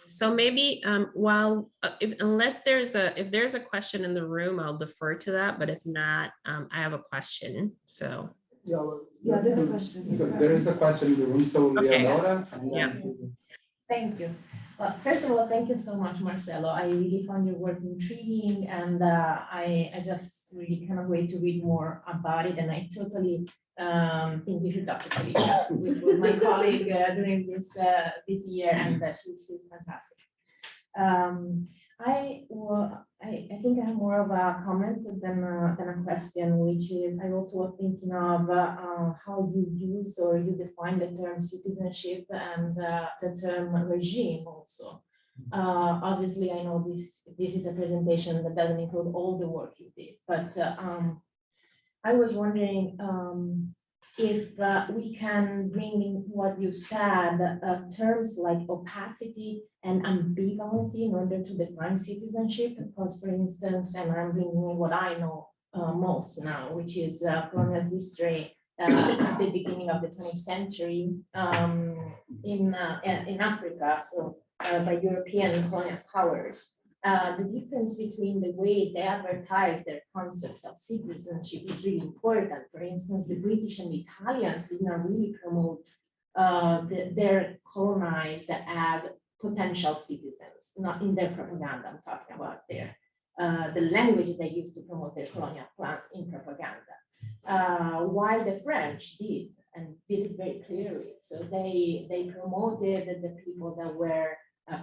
So maybe unless if there's a question in the room, I'll defer to that. But if not, I have a question. So Yeah, well, Yeah, there's a question. So there is a question in the room. So Okay. Leonora, Yeah. Thank you. Well, first of all, thank you so much, Marcelo. I really found your work intriguing, and I just really cannot wait to read more about it. And I totally think you should talk to Felicia, which was my colleague during this year, and she's fantastic. I think I have more of a comment than a question, which is I also was thinking of how you use or you define the term citizenship and the term regime also. Obviously, I know this is a presentation that doesn't include all the work you did, but I was wondering if we can bring in what you said, terms like opacity and ambivalency in order to define citizenship. Because, for instance, and I'm bringing in what I know most now, which is colonial history at the beginning of the 20th century in Africa, so by European colonial powers. The difference between the way they advertise their concepts of citizenship is really important. For instance, the British and the Italians did not really promote their colonized as potential citizens, not in their propaganda. I'm talking about the language they used to promote their colonial plans in propaganda. While the French did, and did it very clearly. So they promoted the people that were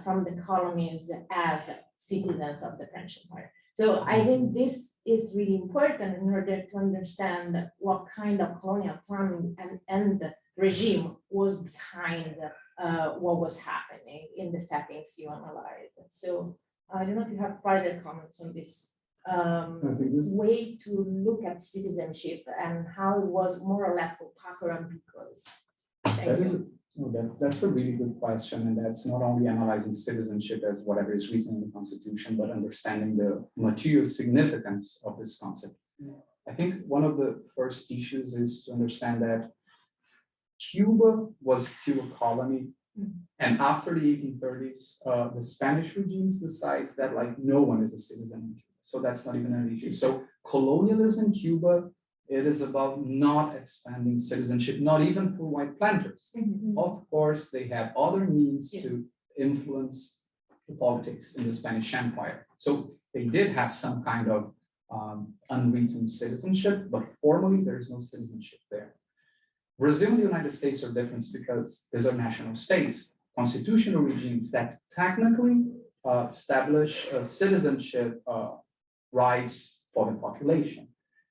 from the colonies as citizens of the French Empire. So I think this is really important in order to understand what kind of colonial planning and regime was behind what was happening in the settings you analyze. And so I don't know if you have further comments on this way to look at citizenship and how it was more or less opaque and because. That's a really good question, and that's not only analyzing citizenship as whatever is written in the Constitution, but understanding the material significance of this concept. I think one of the first issues is to understand that Cuba was still a colony. And after the 1830s, the Spanish regimes decides that like no one is a citizen in Cuba. So that's not even an issue. So colonialism in Cuba, it is about not expanding citizenship, not even for white planters. Of course, they have other means to influence the politics in the Spanish Empire. So they did have some kind of unwritten citizenship, but formally there is no citizenship there. Brazil and the United States are different because these are national states, constitutional regimes that technically establish citizenship rights for the population.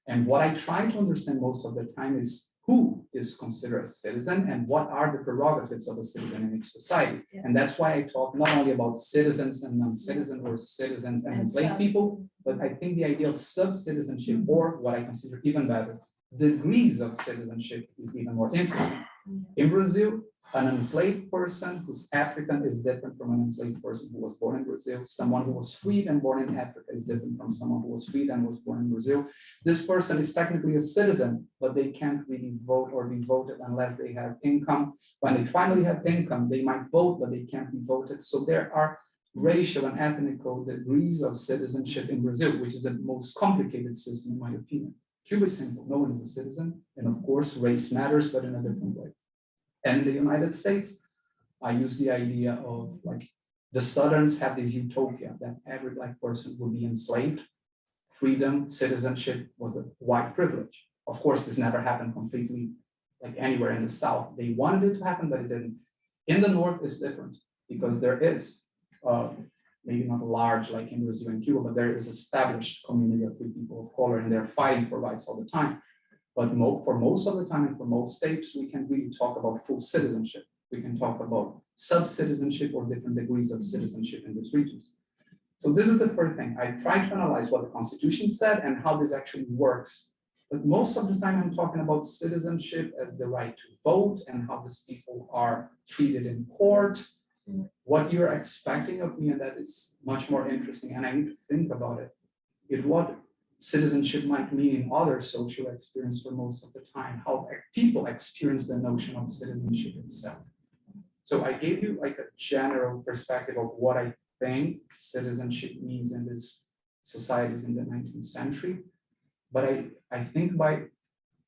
And what I try to understand most of the time is who is considered a citizen and what are the prerogatives of a citizen in each society. And that's why I talk not only about citizens and non-citizens or citizens and enslaved people, but I think the idea of sub-citizenship, or what I consider even better, degrees of citizenship, is even more interesting. In Brazil, an enslaved person who's African is different from an enslaved person who was born in Brazil. Someone who was freed and born in Africa is different from someone who was freed and was born in Brazil. This person is technically a citizen, but they can't really vote or be voted unless they have income. When they finally have income, they might vote, but they can't be voted. So there are racial and ethnical degrees of citizenship in Brazil, which is the most complicated system in my opinion. Cuba is simple, no one is a citizen. And of course, race matters, but in a different way. And in the United States, I use the idea of like the Southerns have this utopia that every Black person would be enslaved. Freedom, citizenship was a white privilege. Of course, this never happened completely like anywhere in the South. They wanted it to happen, but it didn't. In the North, it's different because there is maybe not large like in Brazil and Cuba, but there is established community of free people of color, and they're fighting for rights all the time. But for most of the time and for most states, we can really talk about full citizenship. We can talk about sub-citizenship or different degrees of citizenship in these regions. So this is the first thing. I try to analyze what the Constitution said and how this actually works. But most of the time I'm talking about citizenship as the right to vote and how these people are treated in court, what you're expecting of me, and that is much more interesting. And I need to think about it. What citizenship might mean in other social experience for most of the time, how people experience the notion of citizenship itself. So I gave you like a general perspective of what I think citizenship means in these societies in the 19th century. But I think by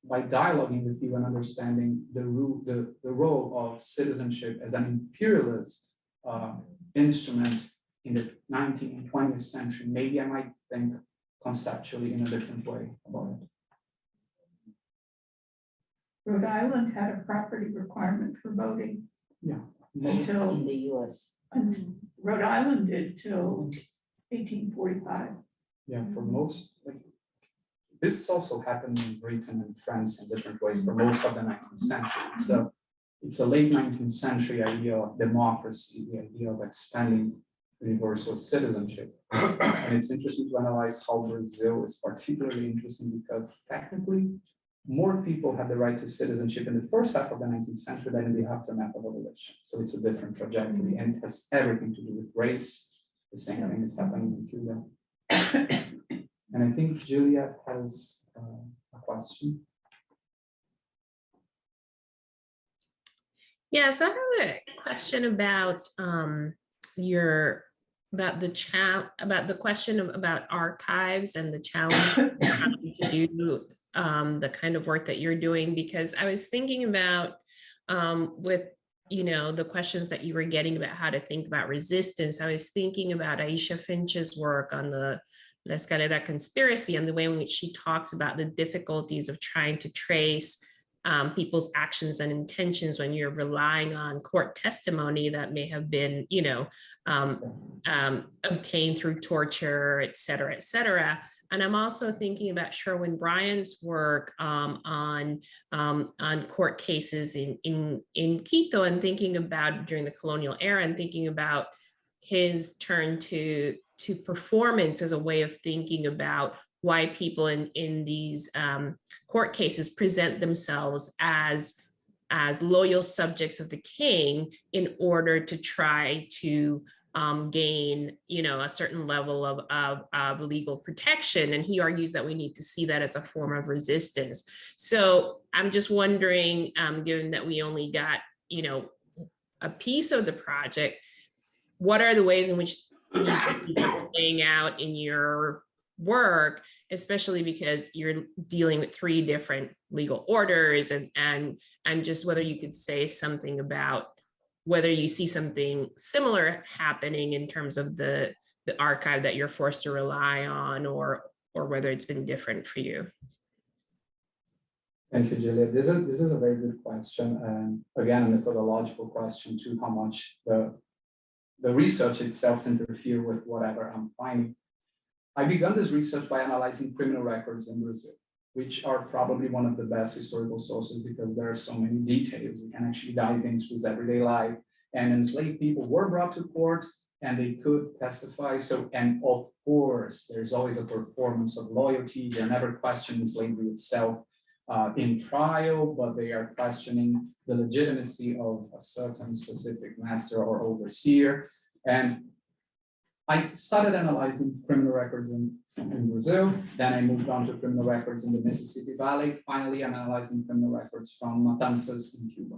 dialoguing with you and understanding the role of citizenship as an imperialist instrument in the 19th and 20th century, maybe I might think conceptually in a different way about it. Rhode Island had a property requirement for voting. Yeah. Until in the US. Rhode Island did till 1845. Yeah, for most, like, this also happened in Britain and France in different ways for most of the 19th century. It's a late 19th century idea of democracy, the idea of expanding universal citizenship. And it's interesting to analyze how Brazil is particularly interesting because technically more people had the right to citizenship in the first half of the 19th century than in the aftermath of abolition. So it's a different trajectory and it has everything to do with race. The same thing is happening in Cuba. And I think Juliet has a question. Yeah, so I have a question about the question about archives and the challenge to do the kind of work that you're doing, because I was thinking about with the questions that you were getting about how to think about resistance. I was thinking about Aisha Finch's work on the La Escalera conspiracy and the way in which she talks about the difficulties of trying to trace people's actions and intentions when you're relying on court testimony that may have been, obtained through torture, et cetera, et cetera. And I'm also thinking about Sherwin Bryant's work on court cases in Quito, and thinking about during the colonial era, and thinking about his turn to performance as a way of thinking about why people in these court cases present themselves as loyal subjects of the king in order to try to gain, a certain level of legal protection. And he argues that we need to see that as a form of resistance. So I'm just wondering, given that we only got, a piece of the project, what are the ways in which these are playing out in your work, especially because you're dealing with 3 different legal orders, and just whether you could say something about whether you see something similar happening in terms of the archive that you're forced to rely on, or whether it's been different for you. Thank you, Julia. This is a very good question, and again, a methodological question too, how much the research itself interfere with whatever I'm finding. I began this research by analyzing criminal records in Brazil, which are probably one of the best historical sources because there are so many details. We can actually dive into his everyday life. And enslaved people were brought to court and they could testify. So, and of course, there's always a performance of loyalty. They're never questioning slavery itself in trial, but they are questioning the legitimacy of a certain specific master or overseer. And I started analyzing criminal records in Brazil, then I moved on to criminal records in the Mississippi Valley. Finally, I'm analyzing criminal records from Matanzas in Cuba.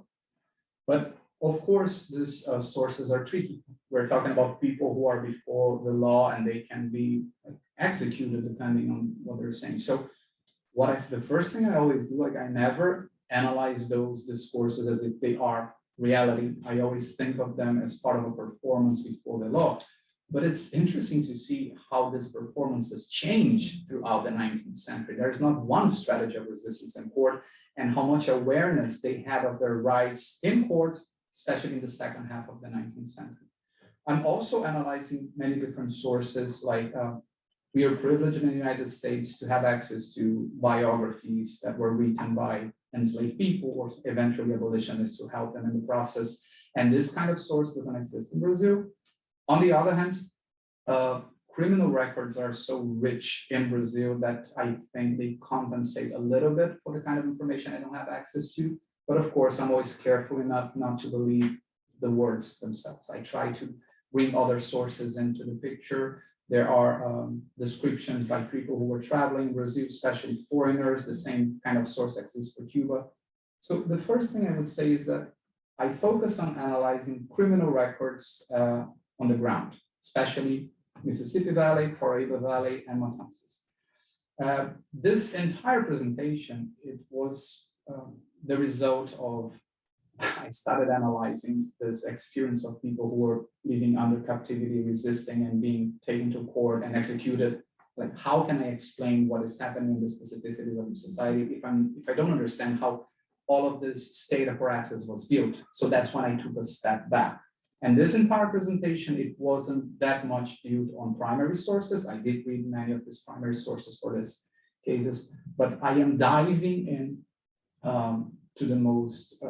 But of course, these sources are tricky. We're talking about people who are before the law and they can be executed depending on what they're saying. So the first thing I always do, I never analyze those discourses as if they are reality. I always think of them as part of a performance before the law. But it's interesting to see how this performance has changed throughout the 19th century. There's not one strategy of resistance in court, and how much awareness they had of their rights in court, especially in the second half of the 19th century. I'm also analyzing many different sources, like we are privileged in the United States to have access to biographies that were written by enslaved people or eventually abolitionists to help them in the process. And this kind of source doesn't exist in Brazil. On the other hand, criminal records are so rich in Brazil that I think they compensate a little bit for the kind of information I don't have access to. But of course, I'm always careful enough not to believe the words themselves. I try to bring other sources into the picture. There are descriptions by people who were traveling in Brazil, especially foreigners. The same kind of source exists for Cuba. So the first thing I would say is that I focus on analyzing criminal records on the ground, especially Mississippi Valley, Paraíba Valley, and Matanzas. This entire presentation, it was the result of, I started analyzing this experience of people who were living under captivity, resisting and being taken to court and executed. Like, how can I explain what is happening in the specificities of the society if I don't understand how all of this state apparatus was built? So that's when I took a step back. And this entire presentation, it wasn't that much built on primary sources. I did read many of these primary sources for these cases, but I am diving in to the most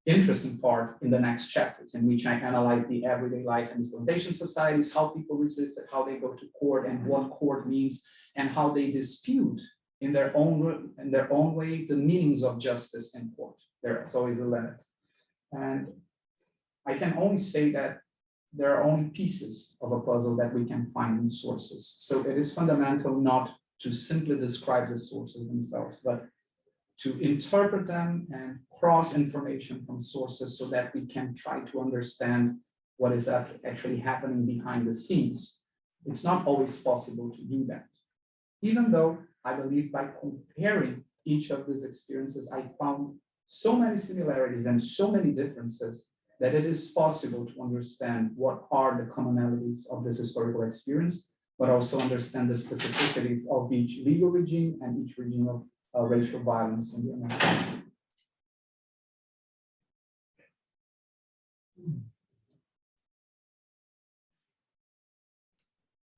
interesting part in the next chapters, in which I analyze the everyday life in these plantation societies, how people resisted, how they go to court and what court means, and how they dispute in their own way the meanings of justice in court. There's always a limit. And I can only say that there are only pieces of a puzzle that we can find in sources. So it is fundamental not to simply describe the sources themselves, but to interpret them and cross information from sources so that we can try to understand what is actually happening behind the scenes. It's not always possible to do that. Even though I believe by comparing each of these experiences, I found so many similarities and so many differences that it is possible to understand what are the commonalities of this historical experience, but also understand the specificities of each legal regime and each regime of racial violence in the Americas.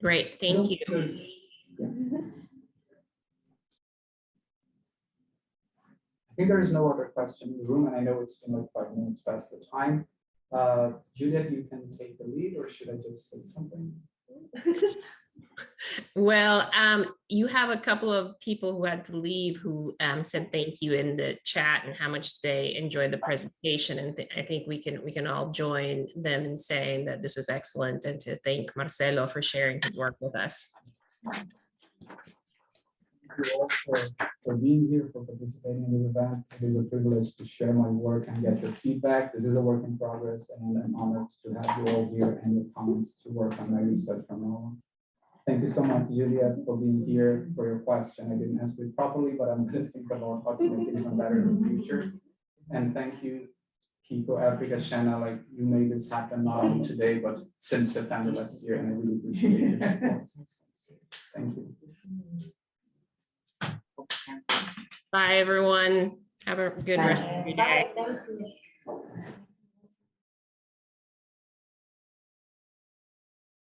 Great, thank you. I think there is no other question in the room, and I know it's been like 5 minutes past the time. Juliet, you can take the lead, or should I just say something? Well, you have a couple of people who had to leave who said thank you in the chat and how much they enjoyed the presentation. And I think we can all join them in saying that this was excellent and to thank Marcelo for sharing his work with us. Thank you all for being here, for participating in this event. It is a privilege to share my work and get your feedback. This is a work in progress, and I'm honored to have you all here and your comments to work on my research from now on. Thank you so much, Juliet, for being here, for your question. I didn't answer it properly, but I'm going to think about how to make it even better in the future. And thank you, Kiko, Africa, Shanna, like you made this happen not only today, but since September last year, and I really appreciate your support. Thank you. Bye, everyone. Have a good rest of your day. Thank you.